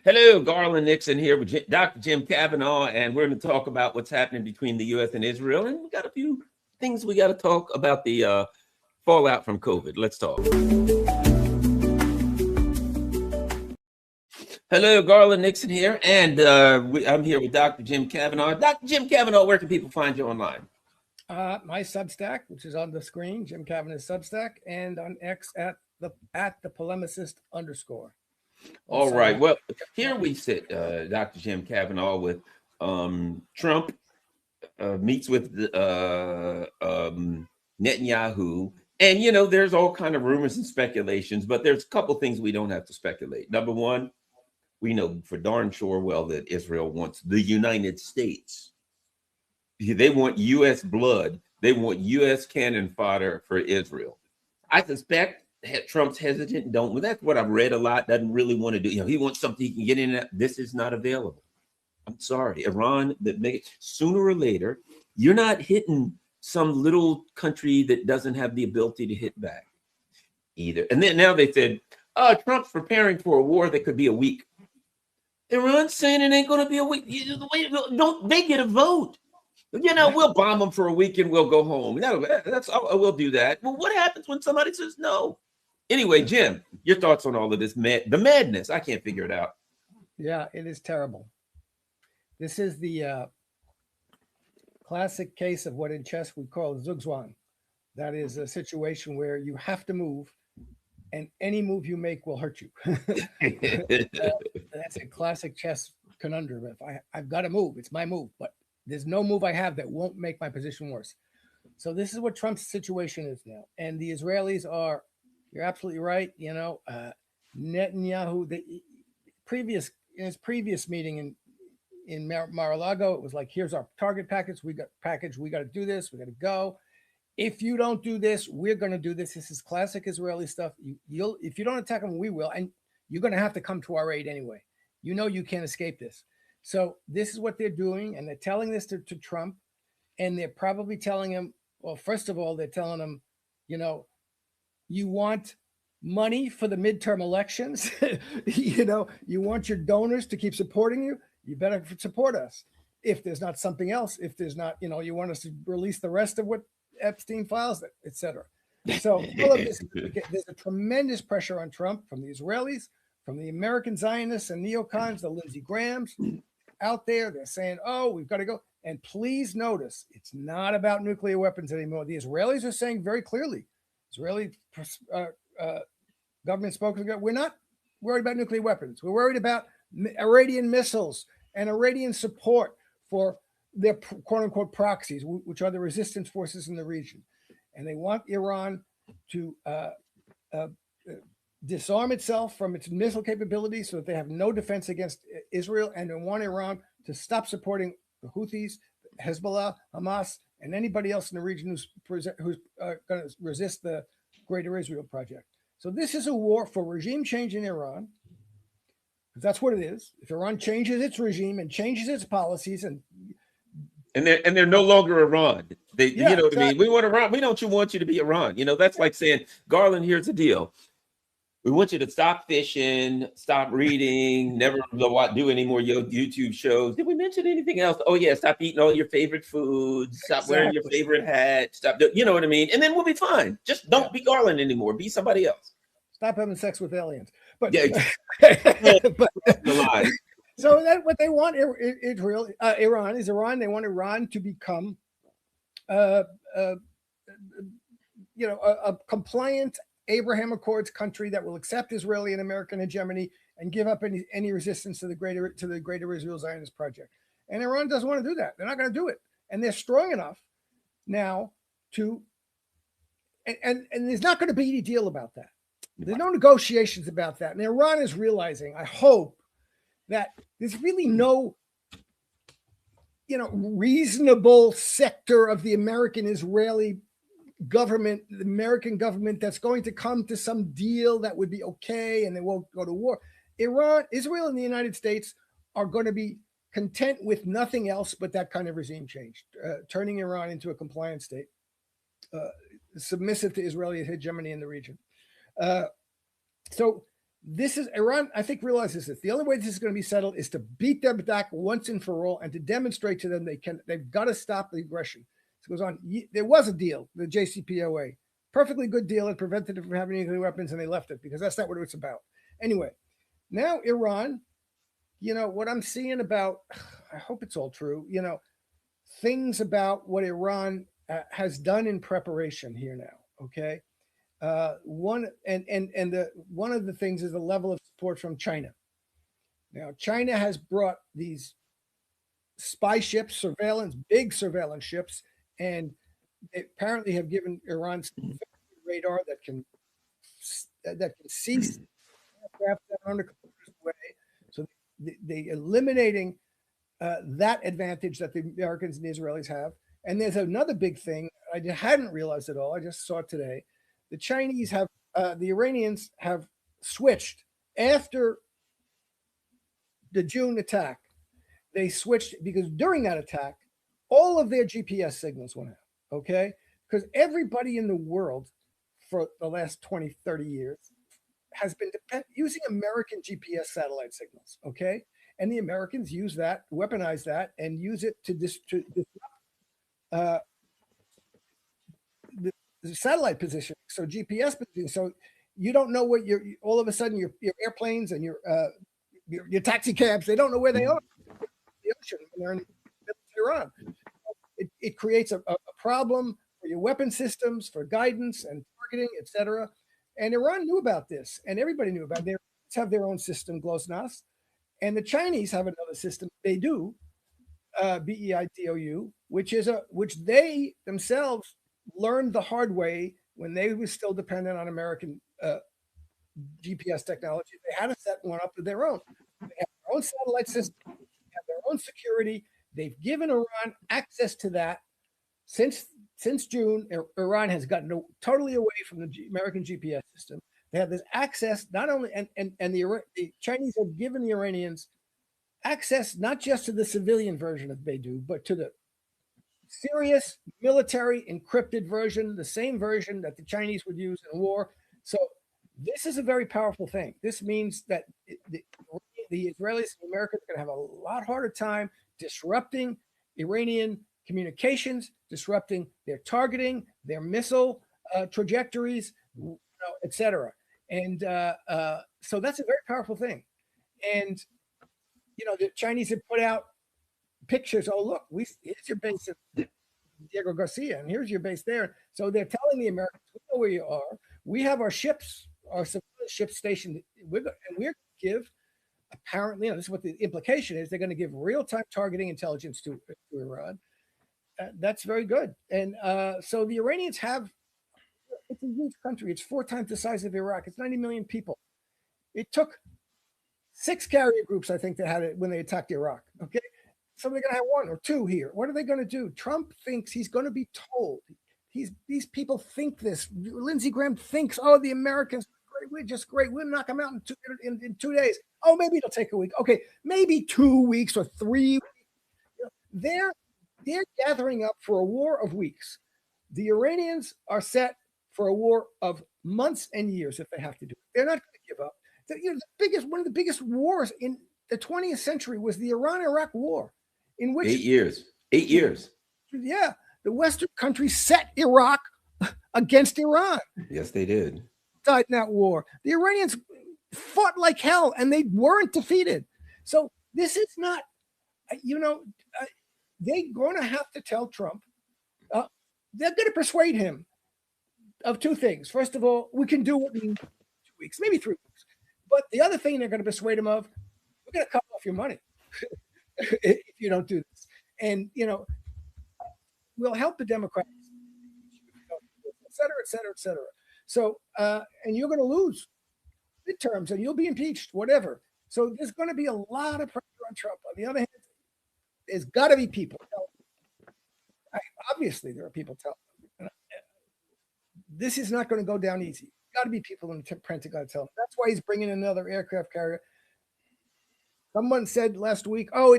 Hello, Garland Nixon here with Dr. Jim Kavanaugh, and we're going to talk about what's happening between the U.S. and Israel. And we got a few things we got to talk about the fallout from COVID. Let's talk. Hello, Garland Nixon here, and I'm here with Dr. Jim Kavanaugh. Dr. Jim Kavanaugh, where can people find you online? My Substack, which is on the screen, Jim Kavanaugh's Substack, and on X at the polemicist _. All right. Well, here we sit, Dr. Jim Kavanaugh, with Trump meets with Netanyahu. And, you know, there's all kind of rumors and speculations, but there's a couple things we don't have to speculate. Number one, we know for darn sure well that Israel wants the United States. They want U.S. blood. They want U.S. cannon fodder for Israel. I suspect Trump's hesitant. That's what I've read a lot. Doesn't really want to do. You know, he wants something he can get in. This is not available. I'm sorry, Iran. Sooner or later, you're not hitting some little country that doesn't have the ability to hit back either. And then now they said, Trump's preparing for a war that could be a week. Iran's saying it ain't going to be a week. Don't they get a vote? You know, we'll bomb them for a week and we'll go home. We'll do that. Well, what happens when somebody says no? Anyway, Jim, your thoughts on all of this, the madness? I can't figure it out. Yeah, it is terrible. This is the classic case of what in chess we call zugzwang. That is a situation where you have to move, and any move you make will hurt you. That's a classic chess conundrum. If I've got to move, it's my move, but there's no move I have that won't make my position worse. So this is what Trump's situation is now. And the Israelis are, you're absolutely right. You know, Netanyahu, in his previous meeting in Mar-a-Lago, it was like, here's our target package. We got to do this. We got to go. If you don't do this, we're going to do this. This is classic Israeli stuff. If you don't attack them, we will. And you're going to have to come to our aid anyway. You know, you can't escape this. So this is what they're doing. And they're telling this to Trump. And they're probably telling him, well, first of all, they're telling him, you know, you want money for the midterm elections. You know, you want your donors to keep supporting you. You better support us. If there's not something else, if there's not, you know, you want us to release the rest of what Epstein files, etc. So all of this, there's a tremendous pressure on Trump from the Israelis, from the American Zionists and neocons, the Lindsey Grahams out there. They're saying, oh, we've got to go. And please notice, it's not about nuclear weapons anymore. The Israelis are saying very clearly, Israeli government spokesman, we're not worried about nuclear weapons. We're worried about Iranian missiles and Iranian support for their quote unquote proxies, which are the resistance forces in the region. And they want Iran to disarm itself from its missile capabilities so that they have no defense against Israel. And they want Iran to stop supporting the Houthis, Hezbollah, Hamas, and anybody else in the region who's going to resist the Greater Israel Project. So this is a war for regime change in Iran. That's what it is. If Iran changes its regime and changes its policies, and they're no longer Iran. You know what exactly. I mean? We want Iran. We don't want you to be Iran. You know, that's like saying, Garland, here's the deal. We want you to stop fishing, stop reading, never do any more YouTube shows. Did we mention anything else? Oh, yeah, stop eating all your favorite foods. Stop wearing your favorite hat. Stop, you know what I mean? And then we'll be fine. Just don't be Garland anymore. Be somebody else. Stop having sex with aliens. But, so that what they want Iran is Iran. They want Iran to become, a compliant Abraham Accords country that will accept Israeli and American hegemony and give up any resistance to the Greater Israel Zionist Project. And Iran doesn't want to do that. They're not going to do it. And they're strong enough now to, and there's not going to be any deal about that. There's no negotiations about that. And Iran is realizing, I hope, that there's really no, reasonable sector of the American-Israeli government, the American government, that's going to come to some deal that would be okay and they won't go to war. Israel and the United States are going to be content with nothing else but that kind of regime change, turning Iran into a compliant state, submissive to Israeli hegemony in the region. So this is Iran, I think, realizes this. The only way this is going to be settled is to beat them back once and for all and to demonstrate to them they've got to stop the aggression. So it goes on. There was a deal, the JCPOA, perfectly good deal. It prevented them from having nuclear weapons, and they left it because that's not what it's about. Anyway, now Iran, what I'm seeing about, I hope it's all true, things about what Iran has done in preparation here now. Okay. One of the things is the level of support from China. Now, China has brought these spy ships, big surveillance ships, and they apparently have given Iran radar that can seize aircraft that are 100 kilometers away. So they eliminating that advantage that the Americans and the Israelis have. And there's another big thing I hadn't realized at all. I just saw it today. The Chinese have, the Iranians have switched after the June attack. They switched because during that attack, all of their GPS signals went out. Okay. Because everybody in the world for the last 20, 30 years has been using American GPS satellite signals. Okay. And the Americans use that, weaponize that, and use it to disrupt the satellite position. So GPS position. So you don't know what all of a sudden your airplanes and your taxi cabs, they don't know where they are. The ocean when they're in Iran. It creates a problem for your weapon systems, for guidance and targeting, etc. And Iran knew about this, and everybody knew about it. They have their own system, GLONASS, and the Chinese have another system. They do, BEIDOU, which they themselves learned the hard way when they were still dependent on American GPS technology. They had to set one up of their own. They have their own satellite system, they have their own security. They've given Iran access to that. Since June, Iran has gotten totally away from the American GPS system. They have this access, not only, and the Chinese have given the Iranians access not just to the civilian version of Beidou, but to the serious military encrypted version, the same version that the Chinese would use in war. So this is a very powerful thing. This means that the Israelis and Americans are going to have a lot harder time disrupting Iranian communications, disrupting their targeting, their missile trajectories, etc. And so that's a very powerful thing. And the Chinese have put out pictures. Oh, look, here's your base at Diego Garcia, and here's your base there. So they're telling the Americans, we know where you are. We have our ships, our civilian ships stationed. We're going to give, apparently, this is what the implication is. They're going to give real-time targeting intelligence to Iran. That's very good. And so the Iranians have, it's a huge country. It's 4 times the size of Iraq. It's 90 million people. It took 6 carrier groups, I think, that had it when they attacked Iraq. Okay. So they're going to have 1 or 2 here. What are they going to do? Trump thinks he's going to be told. These people think this. Lindsey Graham thinks, oh, the Americans, we're just great. We'll knock them out in 2 days. Oh, maybe it'll take a week. Okay, maybe 2 weeks or 3 weeks. They're gathering up for a war of weeks. The Iranians are set for a war of months and years if they have to do it. They're not going to give up. One of the biggest wars in the 20th century was the Iran-Iraq War, in which 8 years. 8 years. Yeah, the Western countries set Iraq against Iran. Yes, they did. Died in that war. The Iranians fought like hell, and they weren't defeated. So this is not, they're going to have to tell Trump. They're going to persuade him of 2 things. First of all, we can do it in 2 weeks, maybe 3 weeks. But the other thing they're going to persuade him of, we're going to cut off your money if you don't do this. And, we'll help the Democrats, et cetera, et cetera, et cetera. So, and you're going to lose midterms and you'll be impeached, whatever. So there's going to be a lot of pressure on Trump. On the other hand, there's got to be people. Obviously, there are people telling them. This is not going to go down easy. Got to be people in the Pentagon telling them. That's why he's bringing another aircraft carrier. Someone said last week, "Oh,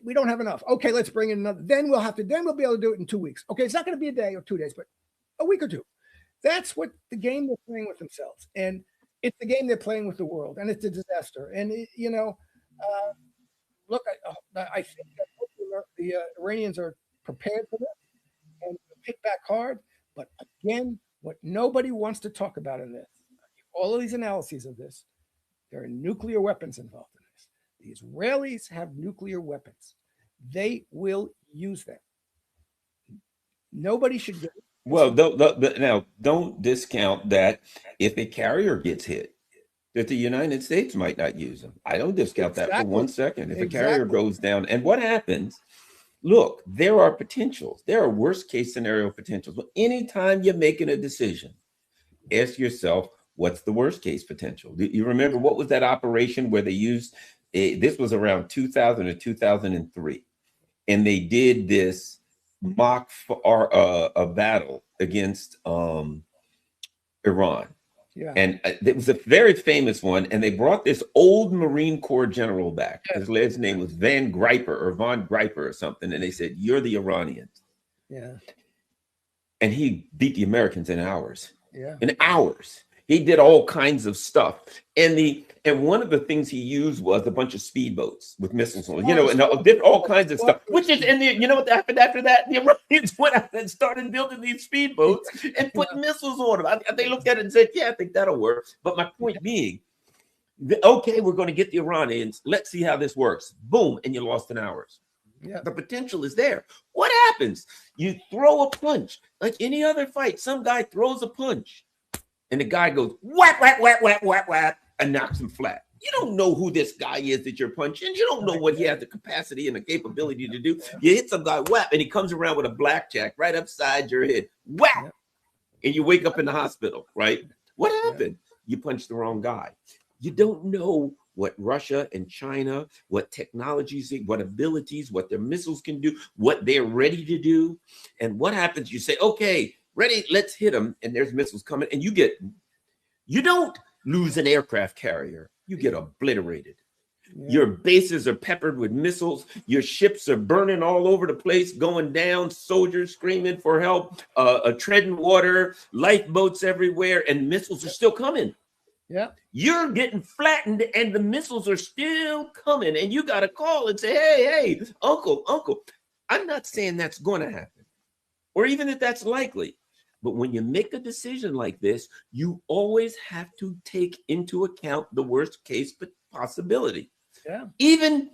we don't have enough. Okay, let's bring in another. Then we'll be able to do it in 2 weeks. Okay, it's not going to be a day or 2 days, but a week or 2. That's what the game they're playing with themselves. And it's the game they're playing with the world, and it's a disaster. And look, I think that the Iranians are prepared for this and hit back hard. But again, what nobody wants to talk about in this, all of these analyses of this, there are nuclear weapons involved in this. The Israelis have nuclear weapons. They will use them. Nobody should get. Well, now don't discount that if a carrier gets hit, that the United States might not use them. I don't discount that for 1 second. If a carrier goes down, and what happens? Look, there are potentials. There are worst case scenario potentials. But anytime you're making a decision, ask yourself, what's the worst case potential? Do you remember what was that operation where they used? This was around 2000 or 2003, and they did this mock a battle against Iran. Yeah. And it was a very famous one. And they brought this old Marine Corps general back. His name was Van Griper or Von Griper or something. And they said, "You're the Iranians." Yeah. And he beat the Americans in hours. Yeah. In hours. He did all kinds of stuff. And one of the things he used was a bunch of speedboats with missiles on, and did all kinds of stuff. Which is, and you know what happened after that? The Iranians went out and started building these speedboats and put missiles on them. They looked at it and said, "Yeah, I think that'll work." But my point being, okay, we're going to get the Iranians. Let's see how this works. Boom, and you lost in hours. Yeah. The potential is there. What happens? You throw a punch like any other fight. Some guy throws a punch. And the guy goes, whap, whap, whap, whap, whap, whap, and knocks him flat. You don't know who this guy is that you're punching. You don't know what he has the capacity and the capability to do. You hit some guy, whap, and he comes around with a blackjack right upside your head. Whap! And you wake up in the hospital, right? What happened? You punched the wrong guy. You don't know what Russia and China, what technologies, what abilities, what their missiles can do, what they're ready to do. And what happens? You say, okay, ready, let's hit them. And there's missiles coming. And you don't lose an aircraft carrier. You get obliterated. Yeah. Your bases are peppered with missiles. Your ships are burning all over the place, going down, soldiers screaming for help, treading water, lifeboats everywhere, and missiles are still coming. Yeah. You're getting flattened and the missiles are still coming. And you got to call and say, hey, uncle, I'm not saying that's going to happen or even that that's likely. But when you make a decision like this, you always have to take into account the worst case possibility. Yeah. Even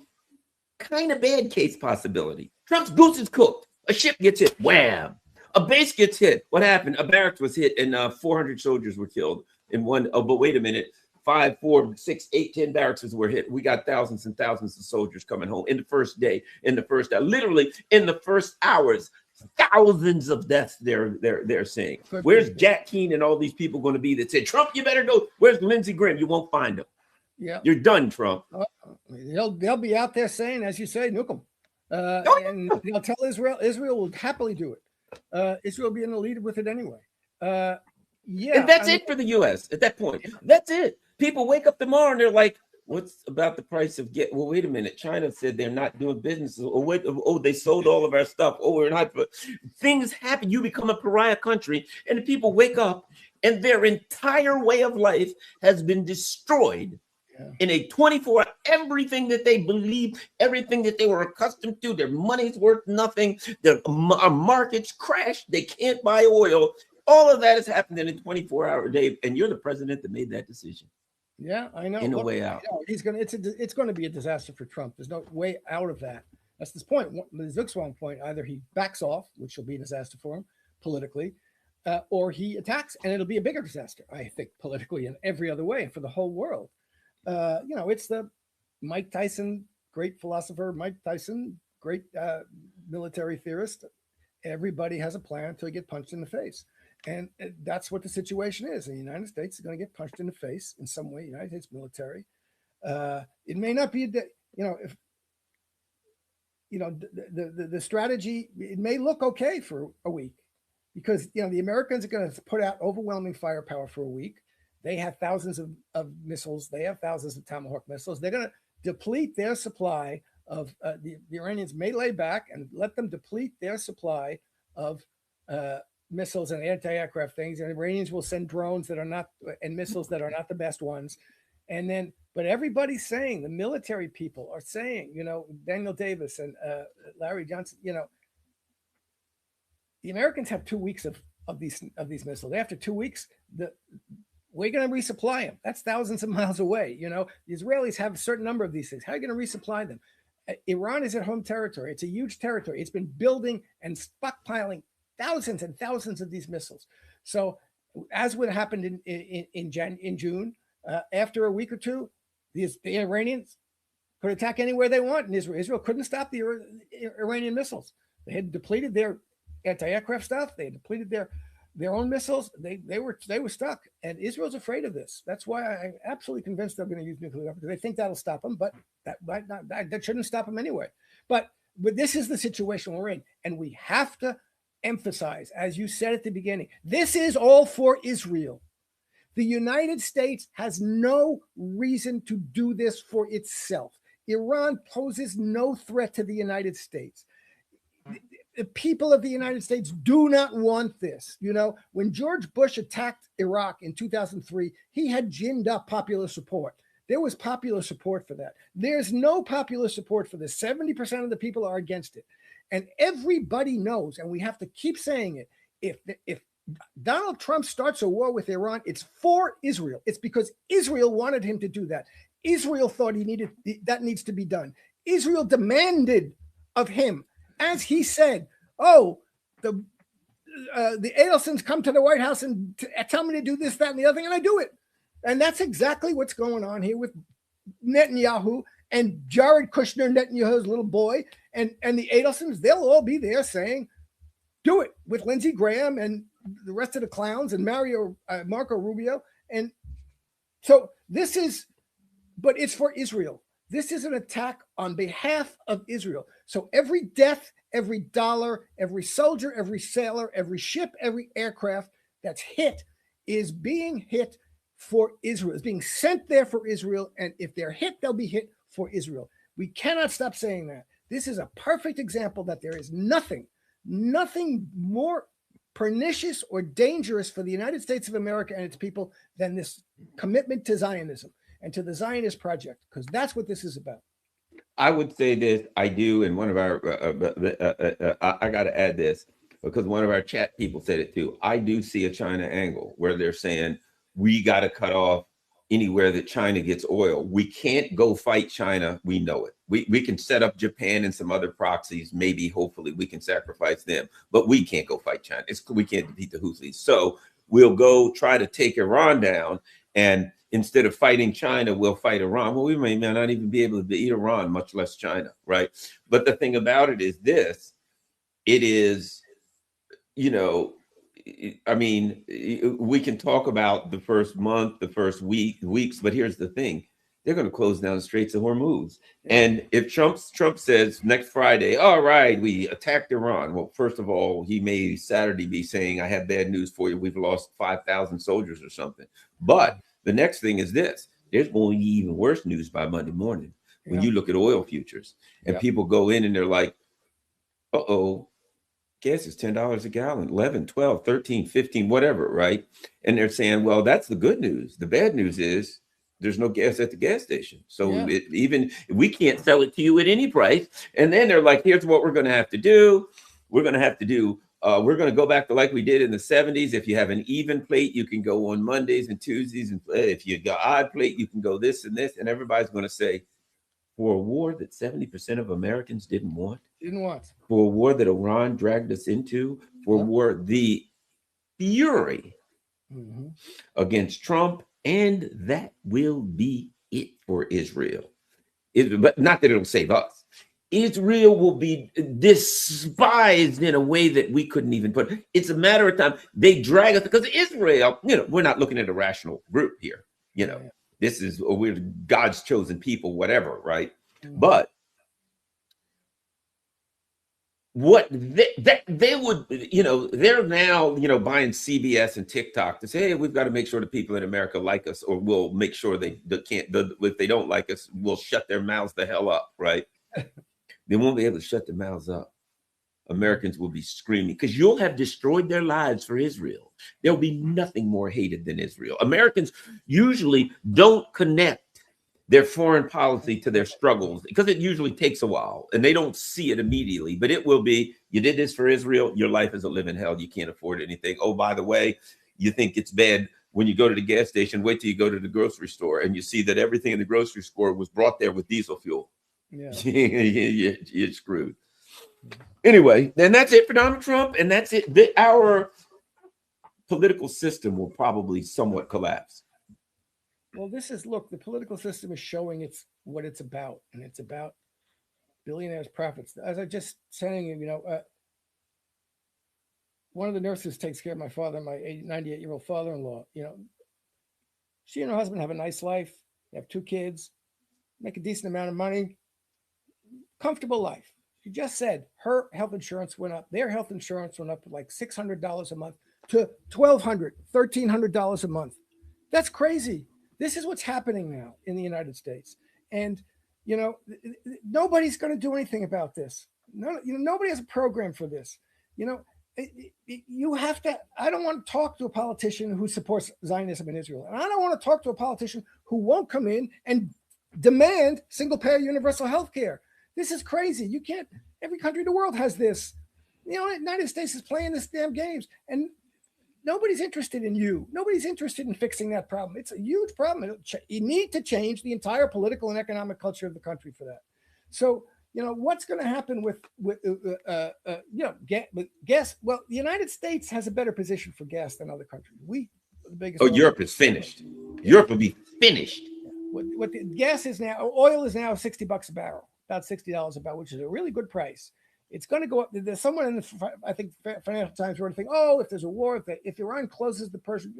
kind of bad case possibility. Trump's goose is cooked. A ship gets hit. Wham. A base gets hit. What happened? A barracks was hit and 400 soldiers were killed in one. Oh, but wait a minute. 5, 4, 6, 8, 10 barracks were hit. We got thousands and thousands of soldiers coming home in the first day, in the first hour, literally in the first hours. Thousands of deaths they're saying. Where's Jack Keane and all these people going to be that said, Trump, you better go? Where's Lindsey Graham? You won't find them. Yeah, you're done, Trump. They'll be out there saying, as you say, nuke them. And they'll tell Israel. Israel will happily do it. Israel will be in the lead with it anyway. Yeah, and that's it for the U.S. at that point. That's it. People wake up tomorrow and they're like, what's about the price of well, wait a minute. China said they're not doing business. Oh, wait, they sold all of our stuff. Oh, we're not. Things happen. You become a pariah country, and the people wake up and their entire way of life has been destroyed in a 24, everything that they believe, everything that they were accustomed to, their money's worth nothing. Their markets crashed. They can't buy oil. All of that has happened in a 24-hour day, and you're the president that made that decision. Yeah, I know. In a way out. He's gonna. It's going to be a disaster for Trump. There's no way out of that. That's this point. The Zugzwang point. Either he backs off, which will be a disaster for him politically, or he attacks, and it'll be a bigger disaster. I think politically and every other way for the whole world. It's the Mike Tyson, great philosopher. Mike Tyson, great military theorist. Everybody has a plan until you get punched in the face. And that's what the situation is. The United States is going to get punched in the face in some way. United States military. It may not be the strategy. It may look okay for a week because the Americans are going to put out overwhelming firepower for a week. They have thousands of missiles. They have thousands of Tomahawk missiles. They're going to deplete their supply of. The Iranians may lay back and let them deplete their supply of missiles and anti-aircraft things, and the Iranians will send drones that are not and missiles that are not the best ones. And then, but everybody's saying, the military people are saying, Daniel Davis and Larry Johnson, the Americans have 2 weeks of these missiles. After 2 weeks, we're going to resupply them. That's thousands of miles away. The Israelis have a certain number of these things. How are you going to resupply them? Iran is at home territory. It's a huge territory. It's been building and stockpiling thousands and thousands of these missiles. So, as would happen in June, after a week or two, the Iranians could attack anywhere they want in Israel. Israel couldn't stop the Iranian missiles. They had depleted their anti-aircraft stuff. They had depleted their own missiles. They were stuck, and Israel's afraid of this. That's why I'm absolutely convinced they're going to use nuclear weapons. They think that'll stop them, but that shouldn't stop them anyway. But this is the situation we're in, and we have to emphasize, as you said at the beginning, this is all for Israel. The United States has no reason to do this for itself. Iran poses no threat to the United States. The people of the United States do not want this. When George Bush attacked Iraq in 2003, he had ginned up popular support. There was popular support for that. There's no popular support for this. 70% of the people are against it. And everybody knows, and we have to keep saying it, if Donald Trump starts a war with Iran, it's for Israel. It's because Israel wanted him to do that. Israel thought that needs to be done. Israel demanded of him, as he said, the Adelsons come to the White House and tell me to do this, that, and the other thing, and I do it. And that's exactly what's going on here with Netanyahu and Jared Kushner, Netanyahu's little boy, and the Adelsons. They'll all be there saying, do it, with Lindsey Graham and the rest of the clowns and Marco Rubio. And so but it's for Israel. This is an attack on behalf of Israel. So every death, every dollar, every soldier, every sailor, every ship, every aircraft that's hit is being hit for Israel. It's being sent there for Israel. And if they're hit, they'll be hit for Israel. We cannot stop saying that. This is a perfect example that there is nothing more pernicious or dangerous for the United States of America and its people than this commitment to Zionism and to the Zionist project, because that's what this is about. I would say this, I do, and one of our, I got to add this, because one of our chat people said it too. I do see a China angle where they're saying, we got to cut off anywhere that China gets oil. We can't go fight China. We know it. We can set up Japan and some other proxies. Maybe, hopefully, we can sacrifice them, but we can't go fight China. We can't defeat the Houthis. So we'll go try to take Iran down, and instead of fighting China, we'll fight Iran. Well, we may not even be able to beat Iran, much less China, right? But the thing about it is this: it is, I mean, we can talk about the first month, the first weeks, but here's the thing. They're going to close down the Straits of Hormuz. And if Trump says next Friday, all right, we attacked Iran. Well, first of all, he may Saturday be saying, I have bad news for you. We've lost 5,000 soldiers or something. But the next thing is this. There's going to be even worse news by Monday morning when you look at oil futures. And people go in and they're like, uh-oh. Gas is $10 a gallon, 11, 12, 13, 15, whatever, right? And they're saying, well, that's the good news. The bad news is there's no gas at the gas station. So even we can't sell it to you at any price. And then they're like, here's what we're going to have to do. We're going to go back to like we did in the 70s. If you have an even plate, you can go on Mondays and Tuesdays. And if you got odd plate, you can go this and this. And everybody's going to say, for a war that 70% of Americans didn't want. For a war that Iran dragged us into, for a war, the fury against Trump, and that will be it for Israel. But not that it'll save us. Israel will be despised in a way that we couldn't even put. It's a matter of time. They drag us because Israel, we're not looking at a rational group here. This is, we're God's chosen people, whatever, right? But what they would, they're now, buying CBS and TikTok to say, hey, we've got to make sure the people in America like us, or we'll make sure they can't, if they don't like us, we'll shut their mouths the hell up, right? They won't be able to shut their mouths up Americans will be screaming because you'll have destroyed their lives for Israel. There'll be nothing more hated than Israel. Americans usually don't connect their foreign policy to their struggles because it usually takes a while and they don't see it immediately. But it will be, you did this for Israel, your life is a living hell. You can't afford anything. Oh, by the way, you think it's bad when you go to the gas station, wait till you go to the grocery store and you see that everything in the grocery store was brought there with diesel fuel. Yeah. You're screwed. Anyway, then that's it for Donald Trump. And that's it. Our political system will probably somewhat collapse. Well, look, the political system is showing what it's about, and it's about billionaires' profits. As I just saying, one of the nurses takes care of my father, my 98-year-old father-in-law. She and her husband have a nice life. They have 2 kids, make a decent amount of money, comfortable life. She just said her health insurance went up. Their health insurance went up to like $600 a month to $1,200, $1,300 a month. That's crazy. This is what's happening now in the United States. And, nobody's going to do anything about this. No, nobody has a program for this. You have to, I don't want to talk to a politician who supports Zionism in Israel. And I don't want to talk to a politician who won't come in and demand single-payer universal health care. This is crazy. You can't, every country in the world has this. The United States is playing this damn games. And nobody's interested in you. Nobody's interested in fixing that problem. It's a huge problem. You need to change the entire political and economic culture of the country for that. So, what's going to happen with gas? Well, the United States has a better position for gas than other countries. The biggest. Oh, Europe is finished. Yeah. Europe will be finished. What the gas is now, oil is now $60 a barrel, about $60 a barrel, which is a really good price. It's going to go up. There's someone in I think Financial Times wrote a thing. Oh, if there's a war, if Iran closes the Persian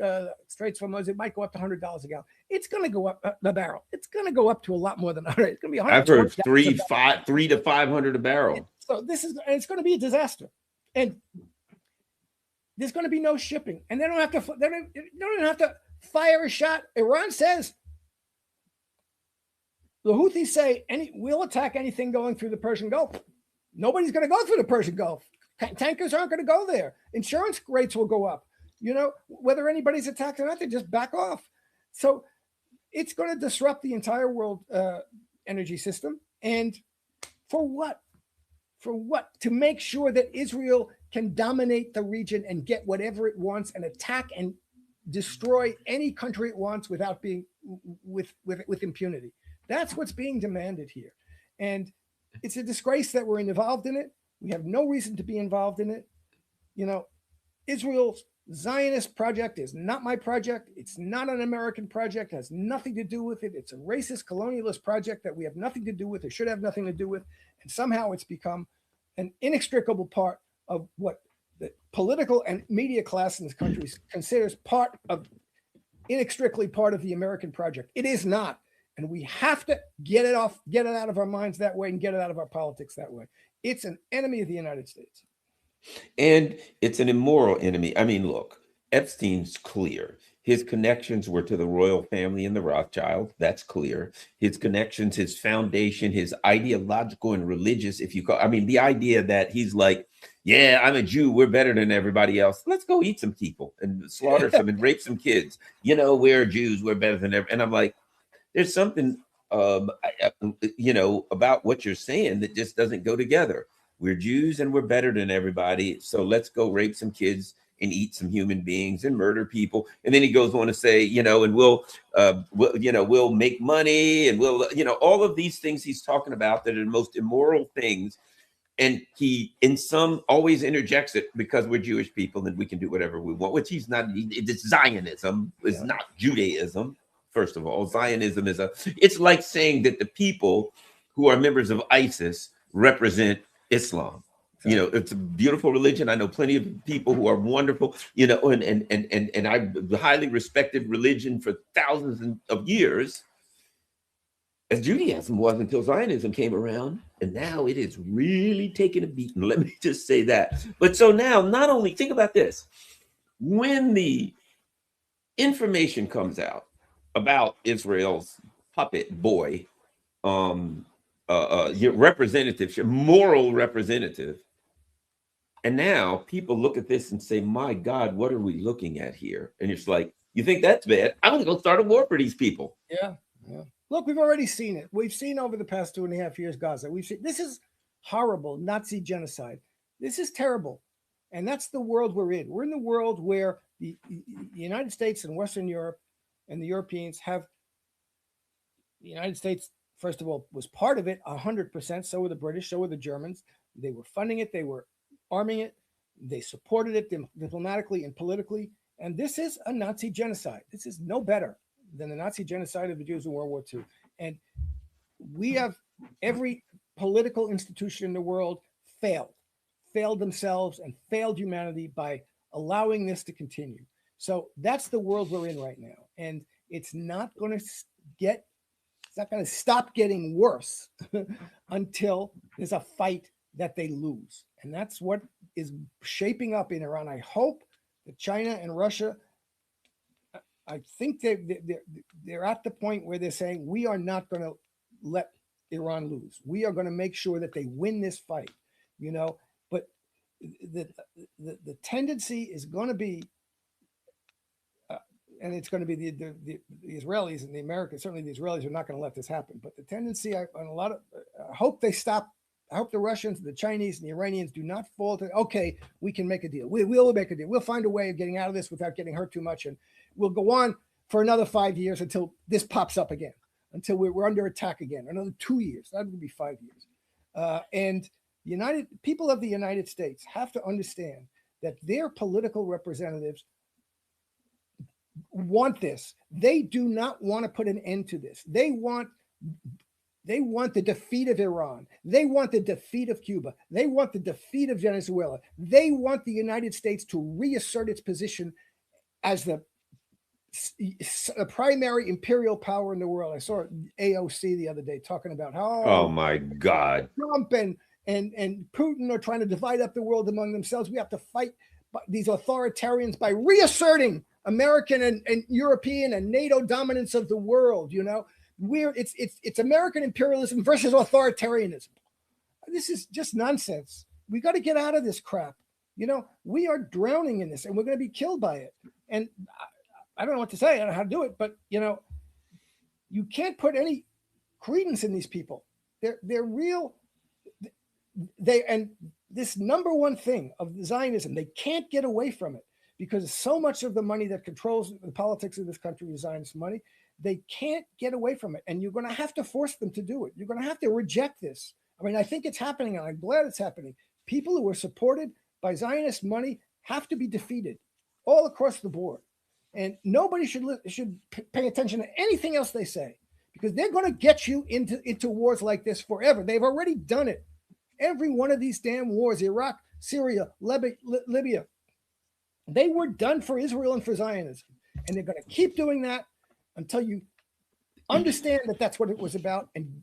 Straits of Hormuz, it might go up to $100 a gallon. It's going to go up the barrel. It's going to go up to a lot more than 100. It's going to be 100. I've heard $3 to $500 a barrel. So it's going to be a disaster, and there's going to be no shipping, and they don't have to. They don't even have to fire a shot. Iran says. The Houthis say we'll attack anything going through the Persian Gulf. Nobody's going to go through the Persian Gulf. Tankers aren't going to go there. Insurance rates will go up. Whether anybody's attacked or not, they just back off. So it's going to disrupt the entire world energy system. And for what? For what? To make sure that Israel can dominate the region and get whatever it wants and attack and destroy any country it wants without being with impunity. That's what's being demanded here. And it's a disgrace that we're involved in it. We have no reason to be involved in it. Israel's Zionist project is not my project. It's not an American project. It has nothing to do with it. It's a racist, colonialist project that we have nothing to do with or should have nothing to do with. And somehow it's become an inextricable part of what the political and media class in this country considers inextricably part of the American project. It is not. And we have to get it out of our minds that way and get it out of our politics that way. It's an enemy of the United States. And it's an immoral enemy. I mean, look, Epstein's clear. His connections were to the royal family and the Rothschild. That's clear. His connections, his foundation, his ideological and religious, the idea that he's like, yeah, I'm a Jew. We're better than everybody else. Let's go eat some people and slaughter some and rape some kids. We're Jews. We're better than everybody. And I'm like, there's something, about what you're saying that just doesn't go together. We're Jews and we're better than everybody. So let's go rape some kids and eat some human beings and murder people. And then he goes on to say, and we'll make money and we'll, all of these things he's talking about that are the most immoral things. And he, in some, always interjects it because we're Jewish people and we can do whatever we want, which he's not. It's Zionism. It's not Judaism. First of all, Zionism it's like saying that the people who are members of ISIS represent Islam. It's a beautiful religion. I know plenty of people who are wonderful, and I highly respected religion for thousands of years, as Judaism was until Zionism came around. And now it is really taking a beating. Let me just say that. But so now, not only, think about this, when the information comes out about Israel's puppet boy, your representative, moral representative, And now people look at this and say, my God, what are we looking at here? And it's like, you think that's bad? I'm going to go start a war for these people. Yeah. Yeah. Look, we've already seen it. We've seen over the past 2.5 years, Gaza. We've seen this is horrible Nazi genocide. This is terrible. And that's the world we're in. We're in the world where the United States and Western Europe and the Europeans have, the United States, first of all, was part of it 100%. So were the British, so were the Germans. They were funding it. They were arming it. They supported it diplomatically and politically. And this is a Nazi genocide. This is no better than the Nazi genocide of the Jews in World War II. And we have every political institution in the world failed themselves and failed humanity by allowing this to continue. So that's the world we're in right now. And it's not going to stop getting worse until there's a fight that they lose. And that's what is shaping up in Iran. I hope that China and Russia, I think they're at the point where they're saying, we are not going to let Iran lose. We are going to make sure that they win this fight, but the tendency is going to be, and it's going to be the Israelis and the Americans. Certainly the Israelis are not going to let this happen, but the tendency I hope they stop. I hope the Russians, the Chinese, and the Iranians do not fall to, okay, we can make a deal. We'll make a deal. We'll find a way of getting out of this without getting hurt too much. And we'll go on for another 5 years until this pops up again, until we're under attack again, another 2 years. That would be 5 years. And people of the United States have to understand that their political representatives want this. They do not want to put an end to this. They want the defeat of Iran. They want the defeat of Cuba. They want the defeat of Venezuela. They want the United States to reassert its position as the primary imperial power in the world. I saw AOC the other day talking about how oh my God, Trump and Putin are trying to divide up the world among themselves. We have to fight these authoritarians by reasserting American and European and NATO dominance of the world. It's American imperialism versus authoritarianism. This is just nonsense. We got to get out of this crap. We are drowning in this, and we're going to be killed by it. And I don't know what to say. I don't know how to do it, but you can't put any credence in these people. They're real. And this number one thing of Zionism, they can't get away from it because so much of the money that controls the politics of this country is Zionist money. They can't get away from it. And you're going to have to force them to do it. You're going to have to reject this. I mean, I think it's happening, and I'm glad it's happening. People who are supported by Zionist money have to be defeated all across the board. And nobody should pay attention to anything else they say, because they're going to get you into wars like this forever. They've already done it. Every one of these damn wars, Iraq, Syria, Libya, they were done for Israel and for Zionism. And they're going to keep doing that until you understand that that's what it was about, and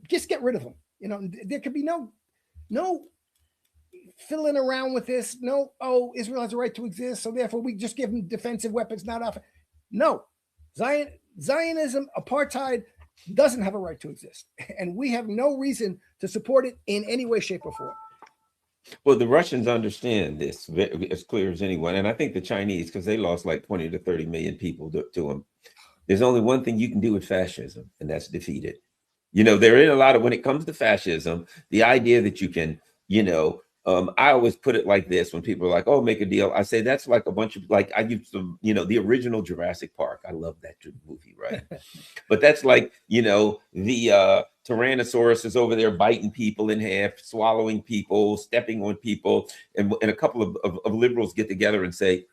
just get rid of them. There could be no fiddling around with this. No, Israel has a right to exist, so therefore we just give them defensive weapons, not off. No, Zionism, apartheid doesn't have a right to exist, and we have no reason to support it in any way, shape, or form. Well, the Russians understand this as clear as anyone, and I think the Chinese, because they lost like 20 to 30 million people to them. There's only one thing you can do with fascism, and that's defeat it. There is a lot of, when it comes to fascism, the idea that you can, I always put it like this when people are like, oh, make a deal. I say that's like a bunch of, like, I used to, the original Jurassic Park. I love that movie, right? But that's like, the Tyrannosaurus is over there biting people in half, swallowing people, stepping on people. And a couple of liberals get together and say,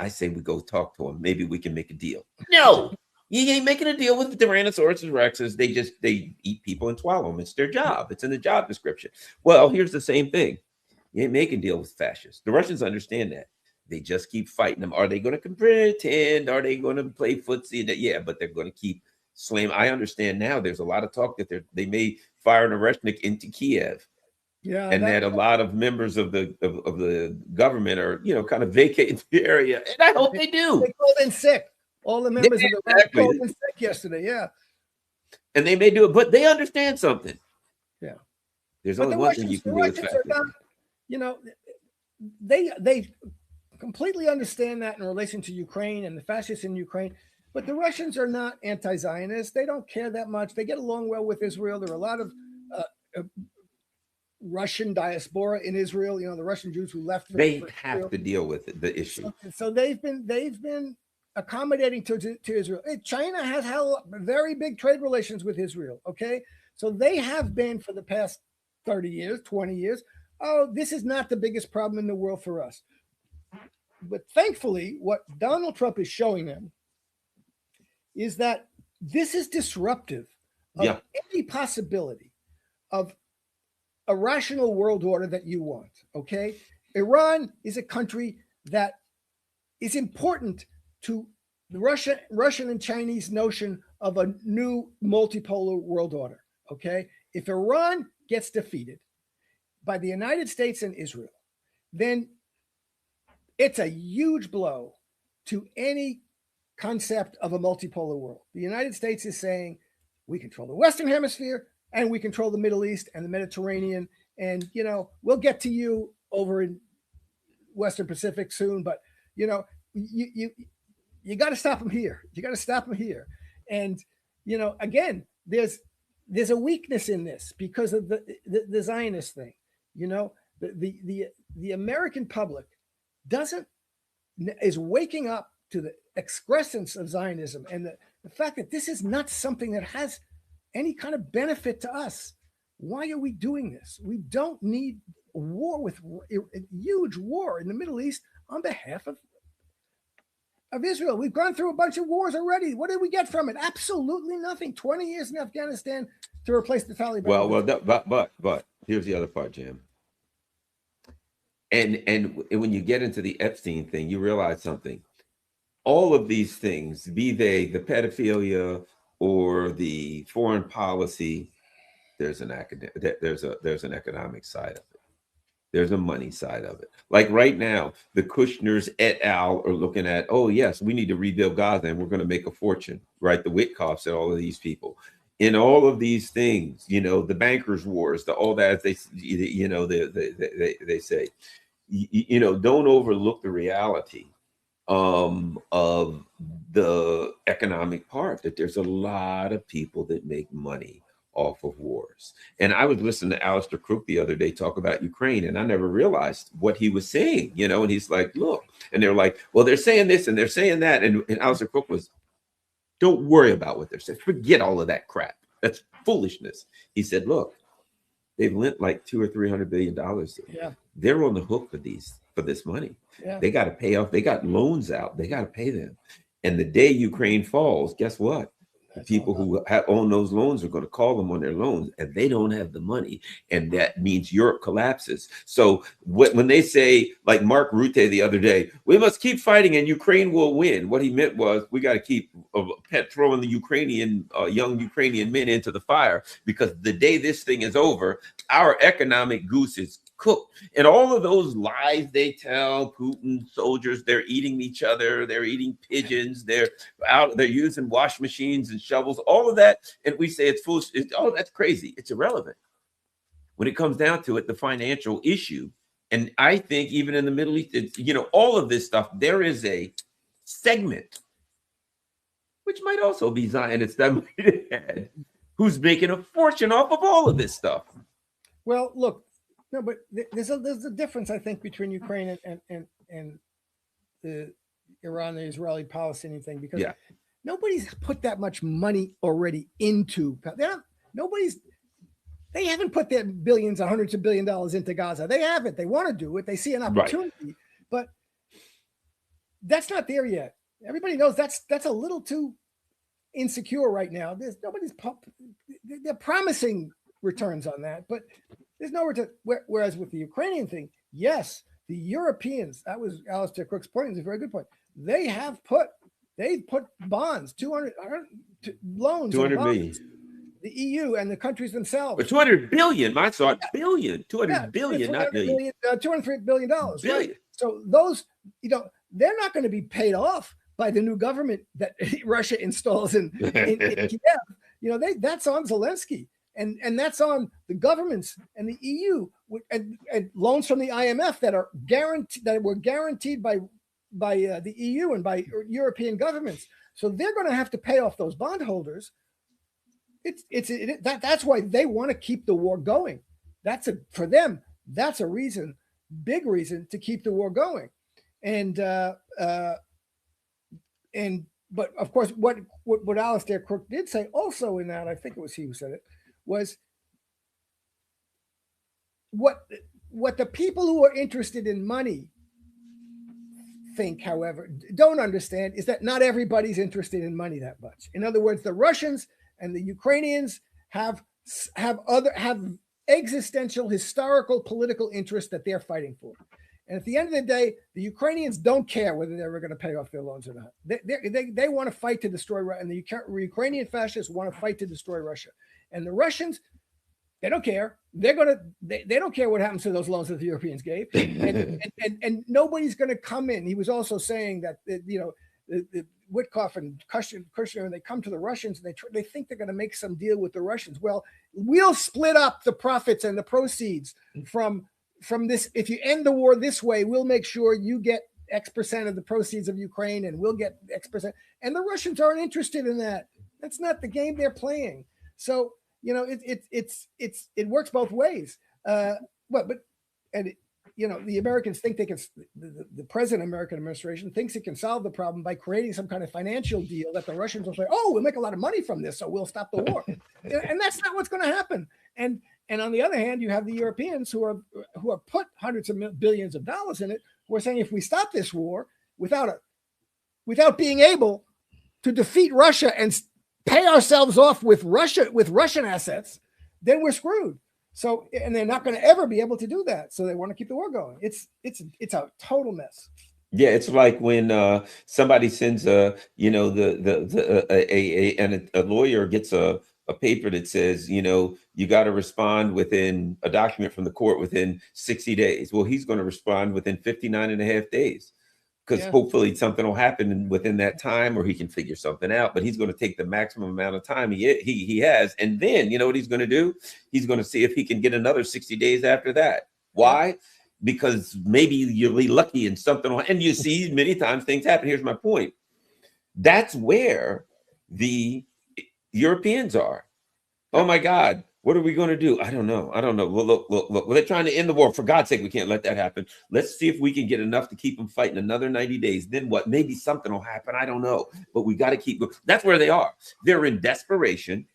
I say we go talk to them. Maybe we can make a deal. No, you ain't making a deal with the Tyrannosaurus Rexes. They eat people and swallow them. It's their job. It's in the job description. Well, here's the same thing. You ain't making a deal with fascists. The Russians understand that. They just keep fighting them. Are they going to pretend? Are they going to play footsie? Yeah, but they're going to keep slamming. I understand now there's a lot of talk that they may fire an Oreshnik into Kiev. Yeah, and that a lot of members of the government are, kind of vacating the area. And I hope they do. They called in sick. All the members of the called in sick yesterday. Yeah. And they may do it, but they understand something. Yeah. There's only one thing you can do with fascism. they completely understand that in relation to Ukraine and the fascists in Ukraine. But the Russians are not anti-Zionist. They don't care that much. They get along well with Israel. There are a lot of Russian diaspora in Israel. The Russian Jews who left. They have to deal with it, the issue. So they've been accommodating to Israel. China has had very big trade relations with Israel. Okay, so they have been for the past 30 years, 20 years. Oh, this is not the biggest problem in the world for us. But thankfully, what Donald Trump is showing them is that this is disruptive of any possibility of a rational world order that you want. Okay, Iran is a country that is important to the Russian and Chinese notion of a new multipolar world order. Okay, if Iran gets defeated by the United States and Israel, then it's a huge blow to any concept of a multipolar world. The United States is saying we control the Western Hemisphere and we control the Middle East and the Mediterranean. And, we'll get to you over in Western Pacific soon, but, you got to stop them here. You got to stop them here. And, again, there's a weakness in this because of the Zionist thing. The American public is waking up to the excrescence of Zionism and the fact that this is not something that has any kind of benefit to us. Why are we doing this? We don't need a huge war in the Middle East on behalf of Israel. We've gone through a bunch of wars already. What did we get from it? Absolutely nothing. 20 years in Afghanistan to replace the Taliban. But here's the other part, Jim. And when you get into the Epstein thing, you realize something. All of these things, be they the pedophilia or the foreign policy, there's an economic side of it. There's a money side of it. Like right now, the Kushners et al. Are looking at, oh yes, we need to rebuild Gaza and we're going to make a fortune, right? The Witkoffs and all of these people. In all of these things, the bankers' wars, all that, they say, don't overlook the reality of the economic part, that there's a lot of people that make money off of wars. And I was listening to Alistair Crook the other day talk about Ukraine, and I never realized what he was saying, and he's like, look, and they're like, well, they're saying this and they're saying that. And Alistair Crook was, don't worry about what they're saying. Forget all of that crap. That's foolishness. He said, look, they've lent like $200 or $300 billion. Yeah. They're on the hook for this money. Yeah. They got to pay off. They got loans out. They got to pay them. And the day Ukraine falls, guess what? The people who own those loans are going to call them on their loans, and they don't have the money. And that means Europe collapses. So when they say, like Mark Rutte the other day, we must keep fighting and Ukraine will win, what he meant was we got to keep throwing the young Ukrainian men into the fire, because the day this thing is over, our economic goose is cooked. And all of those lies they tell Putin soldiers, they're eating each other, they're eating pigeons, they're using wash machines and shovels, all of that. And we say it's foolish. That's crazy. It's irrelevant. When it comes down to it, the financial issue. And I think even in the Middle East, all of this stuff, there is a segment, which might also be Zionists that might have, who's making a fortune off of all of this stuff. Well, look, no, but there's a difference, I think, between Ukraine and the Iran, the Israeli Palestinian thing, because nobody's put that much money already into. They haven't put their billions, hundreds of $billions into Gaza. They haven't. They want to do it. They see an opportunity, but that's not there yet. Everybody knows that's a little too insecure right now. They're promising returns on that, but there's no return. Whereas with the Ukrainian thing, yes, the Europeans, that was Alistair Crook's point, is a very good point. They've put bonds, 200 loans, 200 million. The EU and the countries themselves. But 200 billion, I thought billion, 200 billion, not million. $203 billion. Right? So those, they're not going to be paid off by the new government that Russia installs in Kiev. That's on Zelensky. and that's on the governments and the EU and loans from the IMF that are guaranteed, that were guaranteed by the EU and by European governments. So they're going to have to pay off those bondholders. That's why they want to keep the war going. For them, that's a reason, big reason to keep the war going. But of course, what Alistair Crook did say also in that, I think it was he who said it, was what the people who are interested in money think, however, don't understand is that not everybody's interested in money that much. In other words, the Russians and the Ukrainians have existential, historical, political interests that they're fighting for. And at the end of the day, the Ukrainians don't care whether they're ever going to pay off their loans or not. They want to fight to destroy Russia, and the Ukrainian fascists want to fight to destroy Russia. And the Russians, they don't care. They don't care what happens to those loans that the Europeans gave, and nobody's going to come in. He was also saying that Witkoff and Kushner, they come to the Russians and they think they're going to make some deal with the Russians. Well, we'll split up the profits and the proceeds from this. If you end the war this way, we'll make sure you get X percent of the proceeds of Ukraine, and we'll get X percent. And the Russians aren't interested in that. That's not the game they're playing. So it works both ways. The Americans think they can. The present American administration thinks it can solve the problem by creating some kind of financial deal that the Russians will say, "Oh, we'll make a lot of money from this, so we'll stop the war." And that's not what's going to happen. And on the other hand, you have the Europeans who have put hundreds of billions of dollars in it, who are saying, if we stop this war without being able to defeat Russia and pay ourselves off with Russian assets, then we're screwed. So, and they're not going to ever be able to do that. So they want to keep the war going. It's a total mess. Yeah, it's like when somebody sends a lawyer gets a paper that says, you got to respond within a document from the court within 60 days. Well, he's going to respond within 59 and a half days. Because hopefully something will happen within that time, or he can figure something out. But he's going to take the maximum amount of time he has. And then, you know what he's going to do? He's going to see if he can get another 60 days after that. Why? Because maybe you'll be lucky and something will, and you see many times things happen. Here's my point. That's where the Europeans are. Oh my God. What are we going to do? I don't know. Well, look. They're trying to end the war. For God's sake, we can't let that happen. Let's see if we can get enough to keep them fighting another 90 days. Then what? Maybe something will happen. I don't know. But we got to keep. That's where they are. They're in desperation.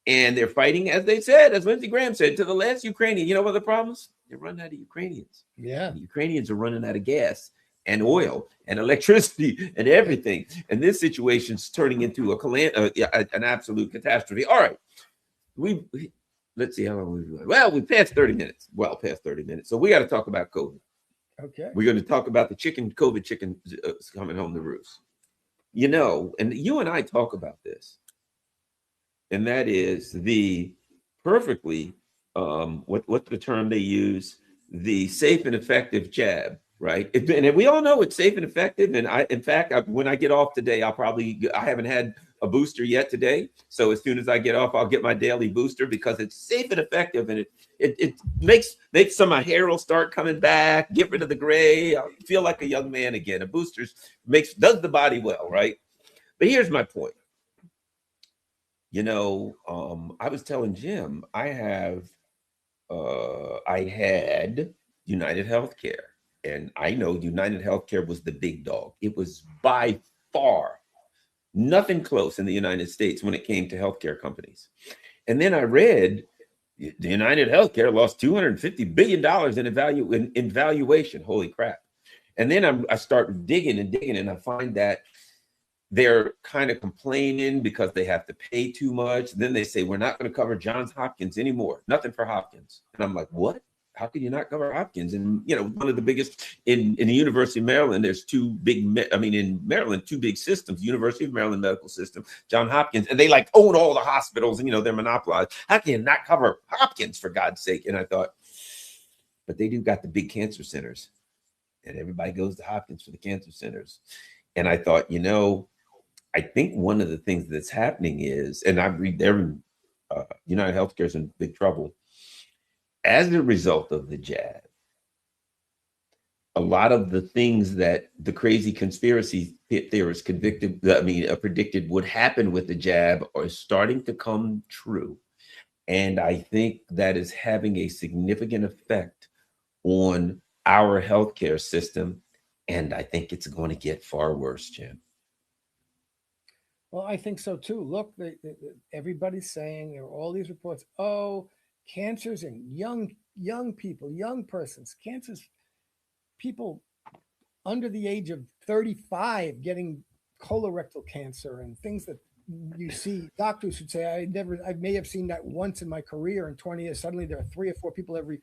And they're fighting, as they said, as Lindsey Graham said, to the last Ukrainian. You know what the problem is? They're running out of Ukrainians. Yeah. The Ukrainians are running out of gas and oil and electricity and everything. And this situation's turning into an absolute catastrophe. All right. Let's see how long we've been. Well, we passed 30 minutes. Well, past 30 minutes. So we got to talk about COVID. Okay. We're going to talk about the COVID chicken coming home to roost. And you and I talk about this. And that is the perfectly, what's the term they use? The safe and effective jab, right? And we all know it's safe and effective. And in fact, when I get off today, I haven't had a booster yet today. So as soon as I get off, I'll get my daily booster because it's safe and effective. And it makes some of my hair will start coming back, get rid of the gray. I feel like a young man again. A booster does the body well, right? But here's my point. I was telling Jim, I had United Healthcare, and I know United Healthcare was the big dog. It was by far nothing close in the United States when it came to healthcare companies. And then I read the United Healthcare lost $250 billion in valuation. Holy crap. And then I start digging, and I find that they're kind of complaining because they have to pay too much. Then they say, we're not going to cover Johns Hopkins anymore. Nothing for Hopkins. And I'm like, what? How can you not cover Hopkins? And, one of the biggest in the University of Maryland, there's in Maryland, two big systems, University of Maryland Medical System, Johns Hopkins, and they own all the hospitals and, they're monopolized. How can you not cover Hopkins, for God's sake? And I thought, but they do got the big cancer centers, and everybody goes to Hopkins for the cancer centers. And I thought, I think one of the things that's happening is, and I read United Healthcare is in big trouble as a result of the jab. A lot of the things that the crazy conspiracy theorists predicted would happen with the jab are starting to come true. And I think that is having a significant effect on our healthcare system. And I think it's going to get far worse, Jim. Well, I think so too. Look, everybody's saying there are all these reports. Oh, cancers in young people, young persons, cancers, people under the age of 35 getting colorectal cancer and things that you see doctors who'd say, I may have seen that once in my career in 20 years. Suddenly there are 3 or 4 people every,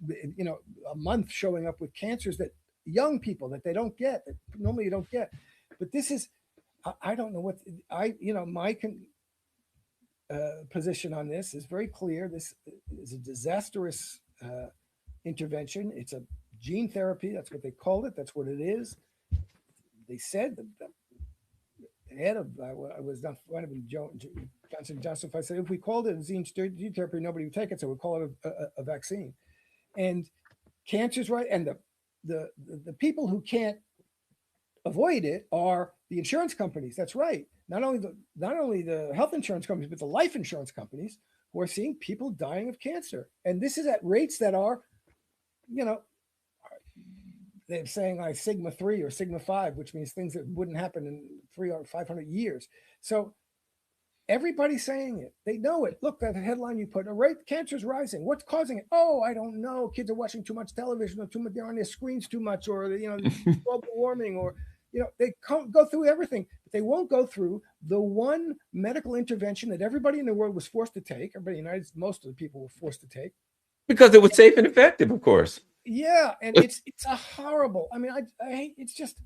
a month showing up with cancers that young people that they don't get, that normally you don't get. But this is, I don't know what my position on this is very clear. This is a disastrous intervention. It's a gene therapy. That's what they called it. That's what it is. They said the head of I was not one of them, Johnson Johnson. I said if we called it a gene therapy, nobody would take it. So we call it a vaccine. And cancer's right. And the people who can't avoid it are the insurance companies. That's right. Not only the health insurance companies, but the life insurance companies who are seeing people dying of cancer. And this is at rates that are, they're saying like sigma 3 or sigma 5, which means things that wouldn't happen in 300 or 500 years. So everybody's saying it. They know it. Look, that headline you put, cancer's rising. What's causing it? Oh, I don't know. Kids are watching too much television, or they're on their screens too much, or global warming, or they go through everything, but they won't go through the one medical intervention that everybody in the world was forced to take. Most of the people were forced to take because it was safe and effective, of course. Yeah, and it's a horrible. I mean, I hate. It's just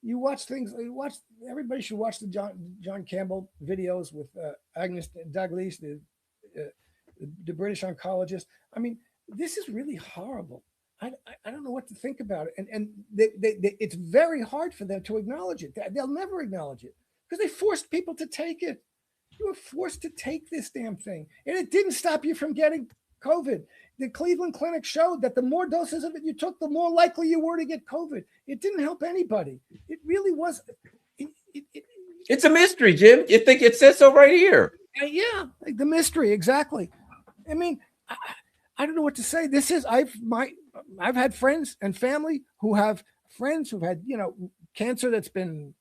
you watch things. Everybody should watch the John Campbell videos with Agnes Douglas, the British oncologist. I mean, this is really horrible. I don't know what to think about it, and it's very hard for them to acknowledge it. They'll never acknowledge it because they forced people to take it. You were forced to take this damn thing, and it didn't stop you from getting COVID. The Cleveland Clinic showed that the more doses of it you took, the more likely you were to get COVID. It didn't help anybody. It really was. It's a mystery, Jim. You think it says so right here? Yeah, the mystery, exactly. I mean, I don't know what to say. This is I've had friends and family who have friends who've had cancer that's been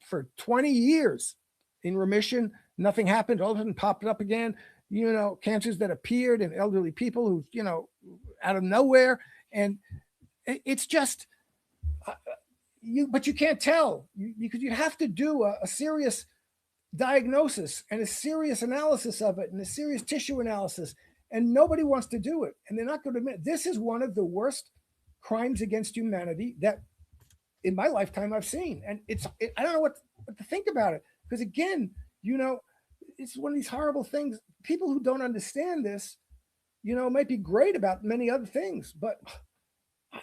for 20 years in remission. Nothing happened. All of a sudden popped up again. Cancers that appeared in elderly people who, out of nowhere. And it's just, but you can't tell because you have to do a serious diagnosis and a serious analysis of it and a serious tissue analysis. And nobody wants to do it. And they're not going to admit this is one of the worst crimes against humanity that in my lifetime I've seen. And I don't know what to think about it. Because again, it's one of these horrible things. People who don't understand this, might be great about many other things, but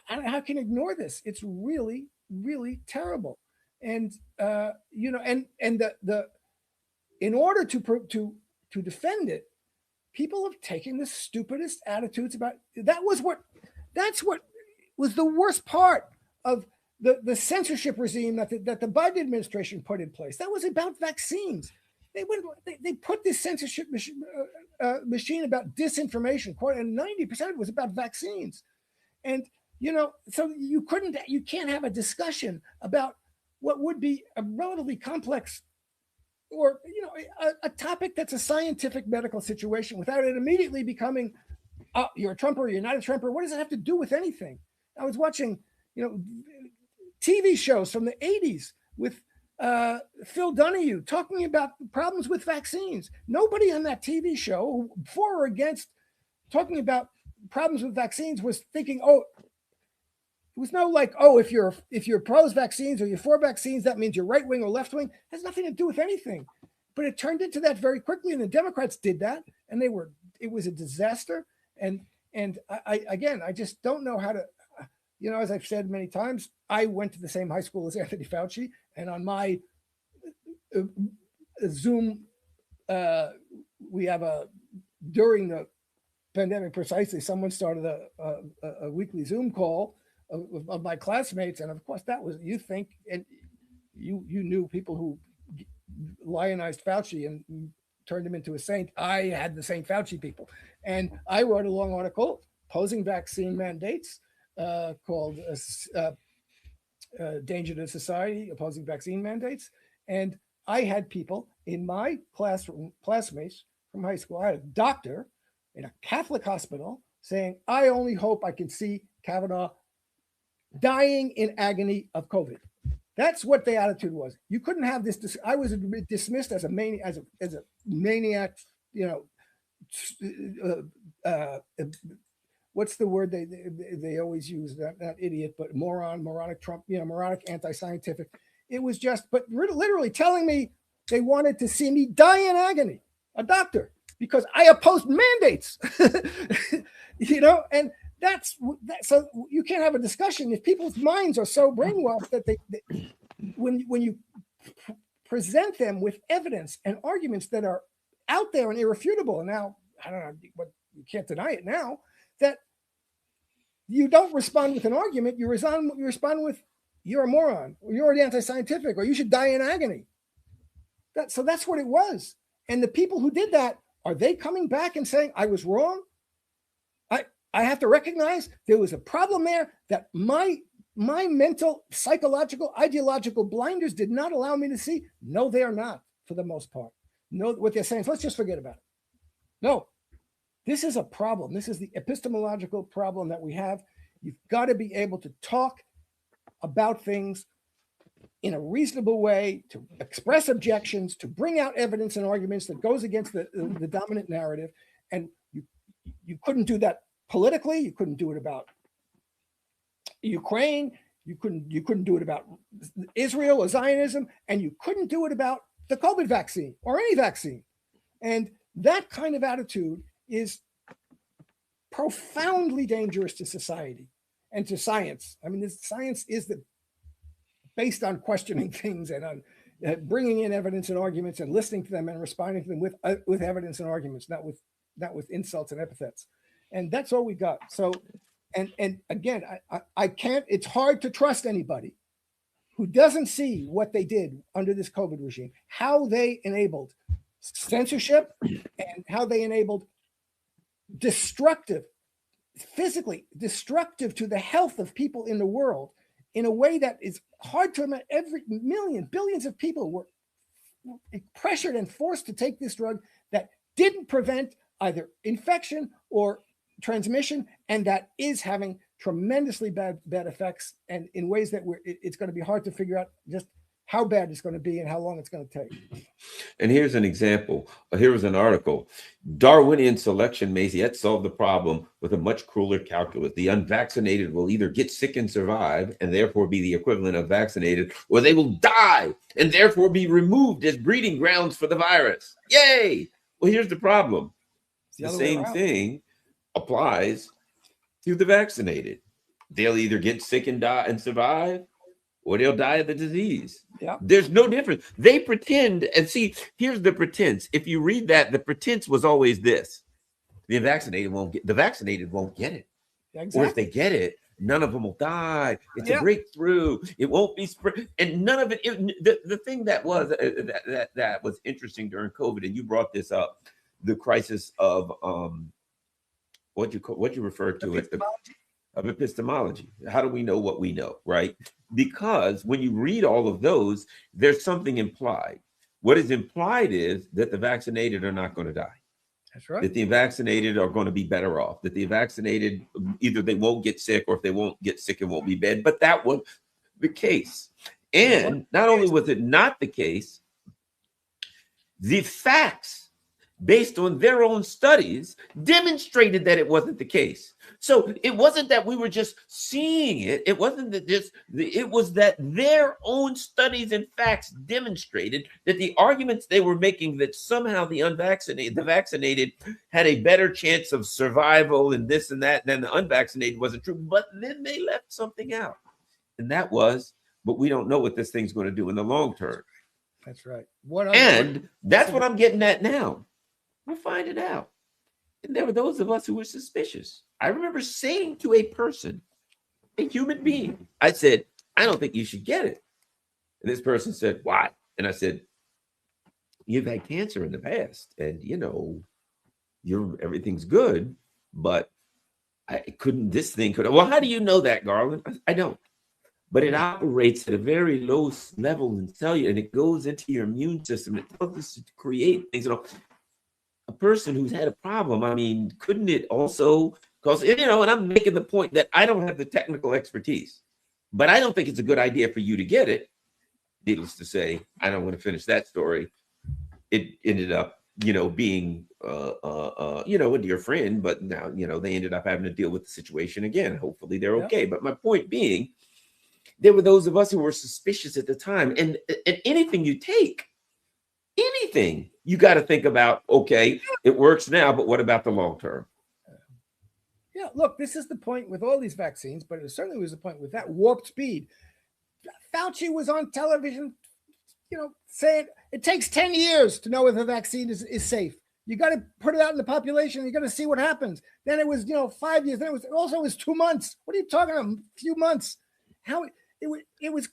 how can you ignore this? It's really, really terrible. And in order to defend it, people have taken the stupidest attitudes about that's what was the worst part of the censorship regime that the Biden administration put in place. That was about vaccines. They put this censorship machine about disinformation, and 90% of it was about vaccines. And so you can't have a discussion about what would be a relatively complex or a topic that's a scientific medical situation without it immediately becoming, oh, you're a Trumper or you're not a Trumper. What does it have to do with anything? I was watching TV shows from the 80s with Phil Donahue talking about problems with vaccines. Nobody on that TV show, for or against talking about problems with vaccines, was thinking, oh, it was no like, oh, if you're pros vaccines or you're for vaccines, that means you're right wing or left wing. It has nothing to do with anything. But it turned into that very quickly, and the Democrats did that, and it was a disaster. And I just don't know how to. As I've said many times, I went to the same high school as Anthony Fauci, and on my Zoom we have during the pandemic, precisely, someone started a weekly Zoom call of my classmates, and of course that was, you think, and you knew people who lionized Fauci and turned him into a saint. I had the Saint Fauci people, and I wrote a long article opposing vaccine mandates called Danger to Society, Opposing Vaccine Mandates. And I had people in my classroom, classmates from high school. I had a doctor in a Catholic hospital saying, I only hope I can see Kavanaugh dying in agony of COVID. That's what the attitude was. You couldn't have this. I was dismissed as a maniac, you know, what's the word they always use? Not idiot, but moron, moronic Trump, you know, moronic, anti-scientific. It was just, but literally telling me they wanted to see me die in agony, a doctor, because I opposed mandates, you know, and so you can't have a discussion if people's minds are so brainwashed that when you present them with evidence and arguments that are out there and irrefutable, and now I don't know, but you can't deny it now, that you don't respond with an argument, you respond with you're a moron, or you're anti-scientific, or you should die in agony. So that's what it was. And the people who did that, are they coming back and saying I was wrong? I have to recognize there was a problem there that my mental, psychological, ideological blinders did not allow me to see. No, they are not, for the most part. No, what they're saying is let's just forget about it. No, this is a problem. This is the epistemological problem that we have. You've got to be able to talk about things in a reasonable way, to express objections, to bring out evidence and arguments that goes against the dominant narrative. And you couldn't do that politically. You couldn't do it about Ukraine. You couldn't do it about Israel or Zionism, and you couldn't do it about the COVID vaccine or any vaccine. And that kind of attitude is profoundly dangerous to society and to science. I mean, science is based on questioning things and on bringing in evidence and arguments and listening to them and responding to them with evidence and arguments, not with insults and epithets. And that's all we got. So, and again, I can't. It's hard to trust anybody who doesn't see what they did under this COVID regime, how they enabled censorship and how they enabled physically destructive to the health of people in the world in a way that is hard to imagine. Billions of people were pressured and forced to take this drug that didn't prevent either infection or transmission, and that is having tremendously bad effects, and in ways that it's going to be hard to figure out just how bad it's going to be and how long it's going to take. And here's an example. Here was an article. Darwinian selection may yet solve the problem with a much crueler calculus. The unvaccinated will either get sick and survive, and therefore be the equivalent of vaccinated, or they will die and therefore be removed as breeding grounds for the virus. Yay! Well, here's the problem. The same thing applies to the vaccinated. They'll either get sick and die and survive, or they'll die of the disease. Yeah. There's no difference. They pretend, and see, here's the pretense. If you read that, the pretense was always this: the vaccinated won't get it. Exactly. Or if they get it, none of them will die. It's a breakthrough. It won't be spread, and none of it. The thing that was that was interesting during COVID, and you brought this up, the crisis of what you refer to it. Of epistemology. How do we know what we know, right? Because when you read all of those, there's something implied. What is implied is that the vaccinated are not going to die. That's right. That the vaccinated are going to be better off. That the vaccinated, either they won't get sick, or if they won't get sick, it won't be bad. But that was the case. And not only was it not the case, the facts based on their own studies demonstrated that it wasn't the case. So it wasn't that we were just seeing it. It wasn't that it was that their own studies and facts demonstrated that the arguments they were making, that somehow the vaccinated had a better chance of survival and this and that than the unvaccinated, wasn't true. But then they left something out. And that was, but we don't know what this thing's going to do in the long term. That's right. And that's what I'm getting at now. We're finding out. And there were those of us who were suspicious. I remember saying to a person, a human being, I said, I don't think you should get it. And this person said, why? And I said, you've had cancer in the past, and everything's good, but this thing could. Well, how do you know that, Garland? I don't. But it operates at a very low level in cellular, and it goes into your immune system. It tells us to create things. A person who's had a problem, I mean, couldn't it also cause, and I'm making the point that I don't have the technical expertise, but I don't think it's a good idea for you to get it. Needless to say, I don't want to finish that story. It ended up, being, a dear friend, but now, they ended up having to deal with the situation again. Hopefully they're okay. But my point being, there were those of us who were suspicious at the time, and anything you take, anything, you got to think about, okay, it works now, but what about the long term? Yeah, look, this is the point with all these vaccines, but it certainly was the point with that warp speed. Fauci was on television, saying it takes 10 years to know if a vaccine is safe. You got to put it out in the population. You got to see what happens. Then it was, 5 years. Then it was 2 months. What are you talking about? A few months. How it was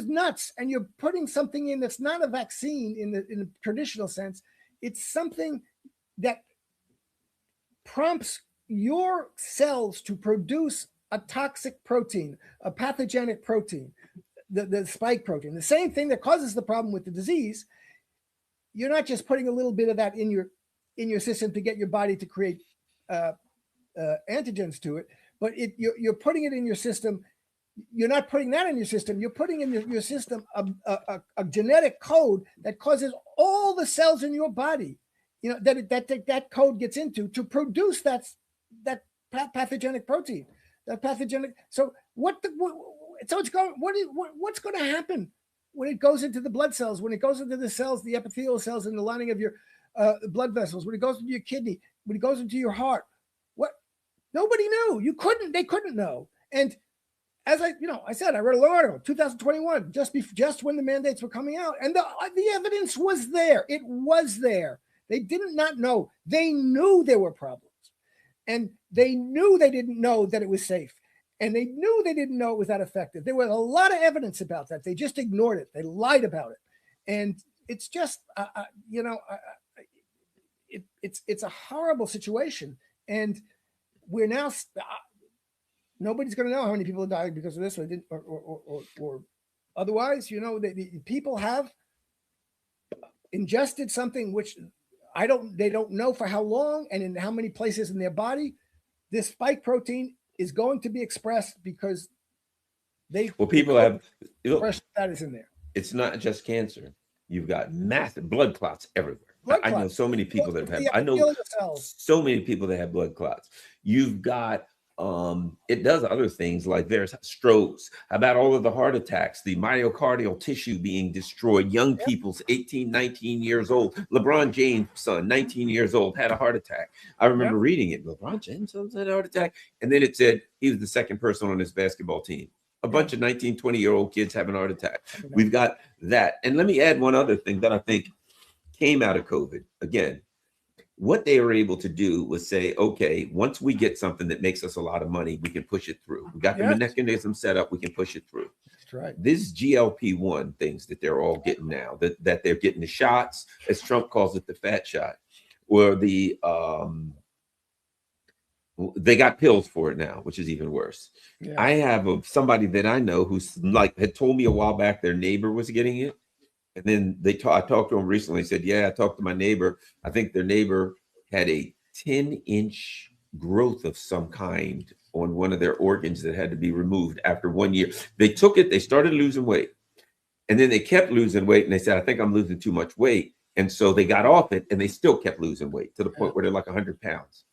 nuts. And you're putting something in that's not a vaccine in the traditional sense. It's something that prompts your cells to produce a toxic protein, a pathogenic protein, the spike protein, the same thing that causes the problem with the disease. You're not just putting a little bit of that in your system to get your body to create antigens to it, but you're putting it in your system. You're not putting that in your system. You're putting in your system a genetic code that causes all the cells in your body, that code gets into to produce that pathogenic protein, that pathogenic. So what's going to happen when it goes into the blood cells, when it goes into the cells, the epithelial cells in the lining of your blood vessels, when it goes into your kidney, when it goes into your heart? What? Nobody knew. They couldn't know. And as I said, I wrote a long article, 2021, just when the mandates were coming out, and the evidence was there. It was there. They did not know. They knew there were problems, and they knew they didn't know that it was safe, and they knew they didn't know it was that effective. There was a lot of evidence about that. They just ignored it. They lied about it, and it's just, it's a horrible situation, and we're now. Nobody's going to know how many people died because of this or otherwise. The people have ingested something which they don't know for how long and in how many places in their body. This spike protein is going to be expressed because people have that is in there. It's not just cancer. You've got massive blood clots everywhere. I know so many people that have. I know so many people that have blood clots. You've got. It does other things like there's strokes. How about all of the heart attacks, the myocardial tissue being destroyed? Young people's 18, 19 years old. LeBron James' son, 19 years old, had a heart attack. I remember reading it. LeBron James' son had a heart attack. And then it said he was the second person on his basketball team. A bunch of 19, 20-year-old kids having a heart attack. We've got that. And let me add one other thing that I think came out of COVID. Again, what they were able to do was say, okay, once we get something that makes us a lot of money, we can push it through. We got the mechanism set up, we can push it through. That's right. This GLP-1 things that they're all getting now, that they're getting the shots, as Trump calls it, the fat shot, or they got pills for it now, which is even worse. Yeah. I have somebody that I know who's had told me a while back their neighbor was getting it. And then I talked to him recently. Said, yeah, I talked to my neighbor. I think their neighbor had a 10-inch growth of some kind on one of their organs that had to be removed after 1 year. They took it. They started losing weight. And then they kept losing weight. And they said, I think I'm losing too much weight. And so they got off it and they still kept losing weight to the point where they're like 100 pounds.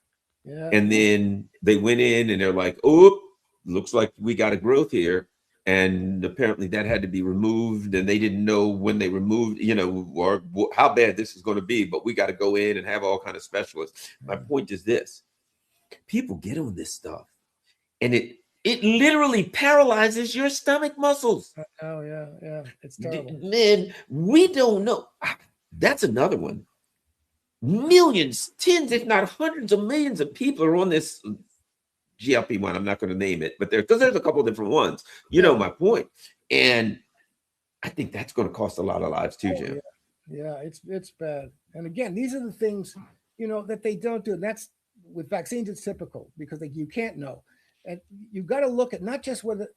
Yeah. And then they went in and they're like, oh, looks like we got a growth here. And apparently that had to be removed, and they didn't know when they removed, or how bad this is going to be, but we got to go in and have all kind of specialists. My point is this: people get on this stuff and It literally paralyzes your stomach muscles. Oh yeah, it's terrible. Man, we don't know. That's another one. Millions, tens, if not hundreds of millions of people are on this GLP-1. I'm not going to name it, but there's a couple of different ones. You know my point. And I think that's going to cost a lot of lives too, Jim. Yeah, it's bad. And again, these are the things, that they don't do. And that's with vaccines, it's typical because you can't know. And you've got to look at not just whether,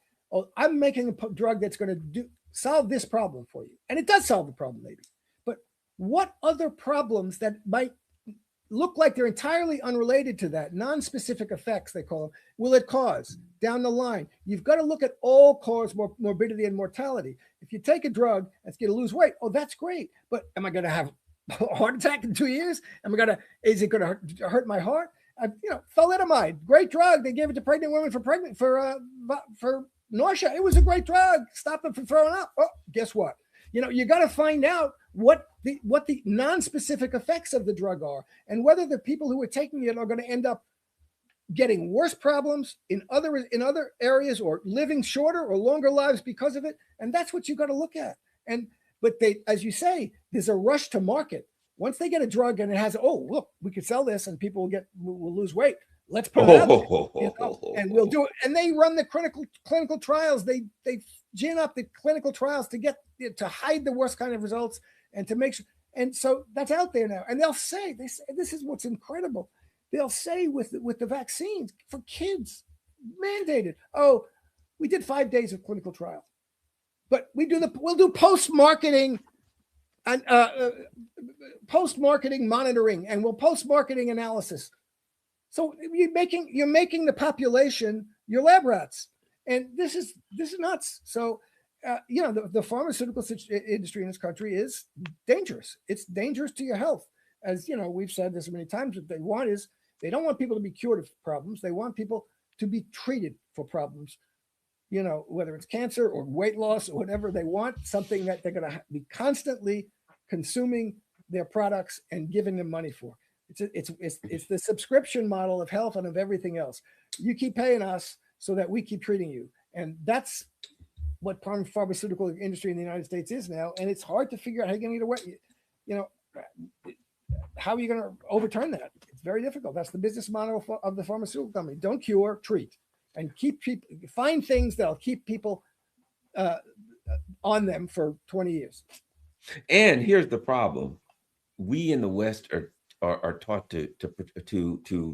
I'm making a drug that's going to solve this problem for you. And it does solve the problem, maybe. But what other problems that might look like they're entirely unrelated to that, non-specific effects, they call them, will it cause down the line? You've got to look at all cause morbidity and mortality. If you take a drug that's going to lose weight, that's great. But am I going to have a heart attack in 2 years? Is it going to hurt my heart? Thalidomide, great drug. They gave it to pregnant women for nausea. It was a great drug. Stop them from throwing up. Oh, guess what? You got to find out what the non-specific effects of the drug are, and whether the people who are taking it are going to end up getting worse problems in other areas, or living shorter or longer lives because of it. And that's what you got to look at. But as you say, there's a rush to market. Once they get a drug and it has, look, we could sell this and people will lose weight. Let's put it out there, and we'll do it. And they run the clinical trials. They gin up the clinical trials to hide the worst kind of results and to make sure. And so that's out there now. And they say this is what's incredible. They'll say with the vaccines for kids mandated. We did 5 days of clinical trial, but we'll do post-marketing and post-marketing monitoring, and we'll post-marketing analysis. So you're making the population your lab rats, and this is nuts. So the pharmaceutical industry in this country is dangerous. It's dangerous to your health. As we've said this many times. What they want is they don't want people to be cured of problems. They want people to be treated for problems. Whether it's cancer or weight loss or whatever, they want something that they're going to be constantly consuming their products and giving them money for. It's the subscription model of health and of everything else. You keep paying us so that we keep treating you, and that's what pharmaceutical industry in the United States is now. And it's hard to figure out how you're going to get away. How are you going to overturn that? It's very difficult. That's the business model of the pharmaceutical company. Don't cure, treat, and find things that'll keep people on them for 20 years. And here's the problem: we in the West are taught to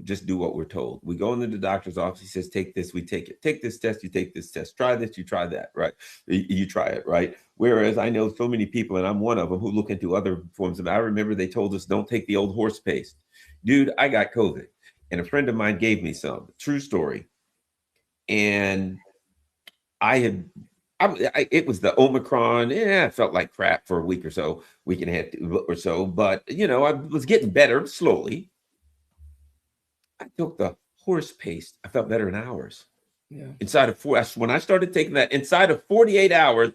just do what we're told. We go into the doctor's office. He says, "Take this." We take it. Take this test. You take this test. Try this. You try that. Right? You try it. Right? Whereas I know so many people, and I'm one of them, who look into other forms of. I remember they told us, "Don't take the old horse paste." Dude, I got COVID, and a friend of mine gave me some. True story. And it was the Omicron. I felt like crap for a week or so, week and a half or so. But, I was getting better slowly. I took the horse paste. I felt better in hours. Yeah. When I started taking that, inside of 48 hours,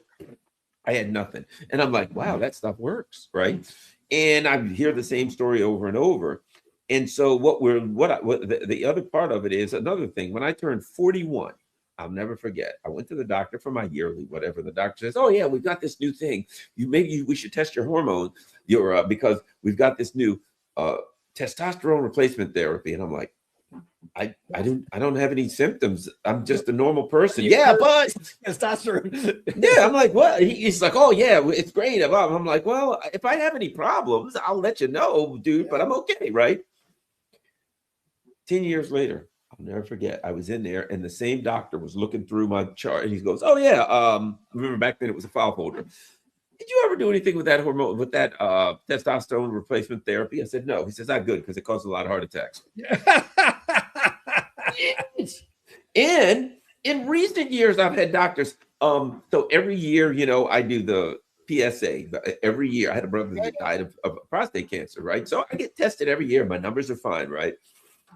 I had nothing. And I'm like, wow, that stuff works, right? And I hear the same story over and over. And so the other part of it is another thing. When I turned 41, I'll never forget. I went to the doctor for my yearly, whatever. The doctor says, "Oh yeah, we've got this new thing. We should test your hormone, because we've got this new testosterone replacement therapy." And I'm like, I don't have any symptoms. I'm just a normal person. Yeah, but testosterone. Yeah, I'm like, what? He's like, "Oh yeah, it's great." I'm like, well, if I have any problems, I'll let you know, dude. But I'm okay, right? 10 years later, I'll never forget. I was in there, and the same doctor was looking through my chart, and he goes, "Oh yeah, remember back then it was a file folder. Did you ever do anything with that hormone, with that testosterone replacement therapy?" I said, "No." He says, "Not good, because it causes a lot of heart attacks." Yes. And in recent years, I've had doctors. So every year, I do the PSA. Every year, I had a brother that died of prostate cancer, right? So I get tested every year. My numbers are fine, right?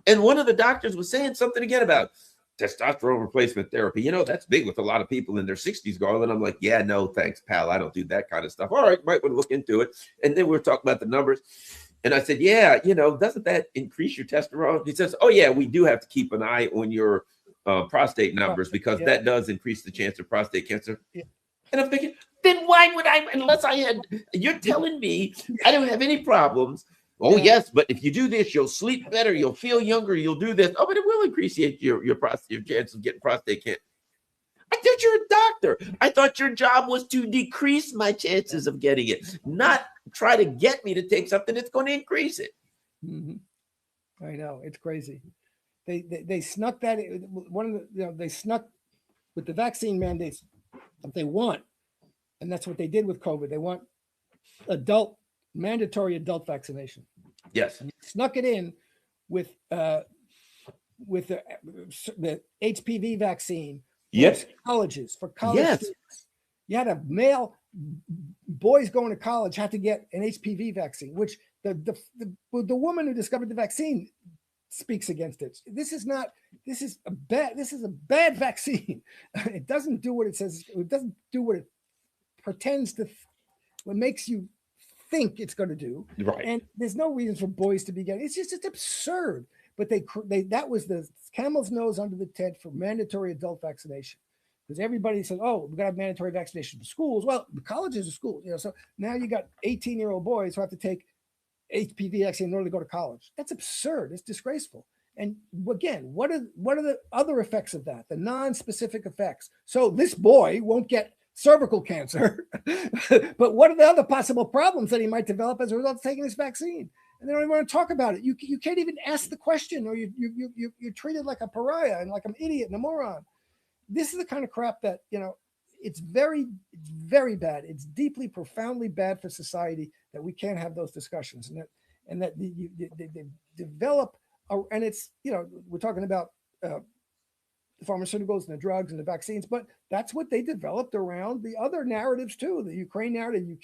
And one of the doctors was saying something again about testosterone replacement therapy. That's big with a lot of people in their 60s, Garland. I'm like, "Yeah, no, thanks, pal. I don't do that kind of stuff." "All right, might want to look into it." And then we were talking about the numbers. And I said, "Yeah, doesn't that increase your testosterone?" He says, "Oh, yeah, we do have to keep an eye on your prostate numbers, because Yeah. that does increase the chance of prostate cancer. Yeah. And I'm thinking, then why would I, unless I had, you're telling me I don't have any problems. Oh, Yeah. yes, but if you do this, you'll sleep better, you'll feel younger, you'll do this. Oh, but it will increase your chance of getting prostate cancer. I thought you're a doctor. I thought your job was to decrease my chances of getting it, not try to get me to take something that's going to increase it. Mm-hmm. I know, it's crazy. They snuck that. One of the they snuck with the vaccine mandates that they want, and that's what they did with COVID. They want mandatory adult vaccination. Yes, and snuck it in with the HPV vaccine. Yes, colleges for college. Yes, students. You had a male boys going to college had to get an HPV vaccine, which the woman who discovered the vaccine speaks against it. This is a bad vaccine. It doesn't do what it says. It doesn't do what it pretends to. What makes you think it's going to do. Right. And there's no reason for boys to be getting. It's absurd. But that was the camel's nose under the tent for mandatory adult vaccination, because everybody said, "Oh, we got to have mandatory vaccination for schools." Well, the colleges are schools, So now you got 18-year-old boys who have to take HPV vaccine in order to go to college. That's absurd. It's disgraceful. And again, what are the other effects of that? The non-specific effects. So this boy won't get cervical cancer, but what are the other possible problems that he might develop as a result of taking this vaccine? And they don't even want to talk about it. You can't even ask the question, or you're treated like a pariah and like an idiot and a moron. This is the kind of crap that, it's very bad. It's deeply, profoundly bad for society that we can't have those discussions, and that they develop. And it's, we're talking about the pharmaceuticals and the drugs and the vaccines, but that's what they developed around the other narratives too. The Ukraine narrative, you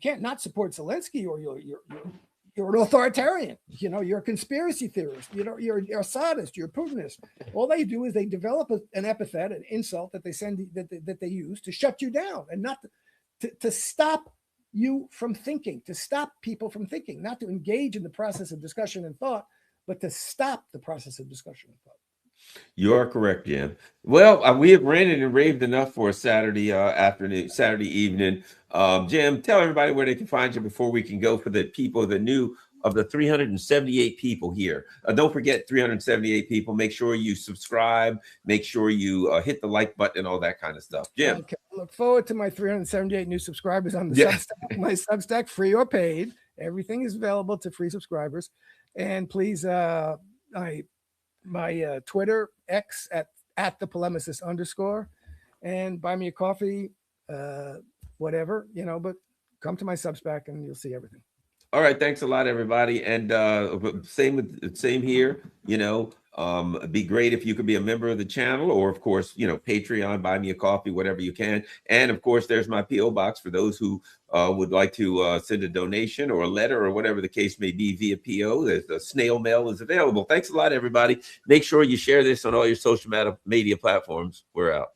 can't not support Zelensky, or you're an authoritarian. You're a conspiracy theorist. You're a Assadist. You're a Putinist. All they do is they develop an epithet, an insult that they use to shut you down, and not to stop you from thinking, to stop people from thinking, not to engage in the process of discussion and thought, but to stop the process of discussion and thought. You are correct, Jim. Well, we have ranted and raved enough for a Saturday afternoon, Saturday evening. Jim, tell everybody where they can find you before we can go for the people, of the 378 people here. Don't forget, 378 people. Make sure you subscribe. Make sure you hit the like button and all that kind of stuff. Jim. Okay. Look forward to my 378 new subscribers on the Substack. My Substack, free or paid. Everything is available to free subscribers. And please, my Twitter, X at the polemicist _, and buy me a coffee, whatever, but come to my Substack and you'll see everything. All right. Thanks a lot, everybody. And same here, it'd be great if you could be a member of the channel, or of course, Patreon, buy me a coffee, whatever you can. And of course, there's my PO box for those who would like to send a donation or a letter or whatever the case may be via PO. There's the snail mail is available. Thanks a lot, everybody. Make sure you share this on all your social media platforms. We're out.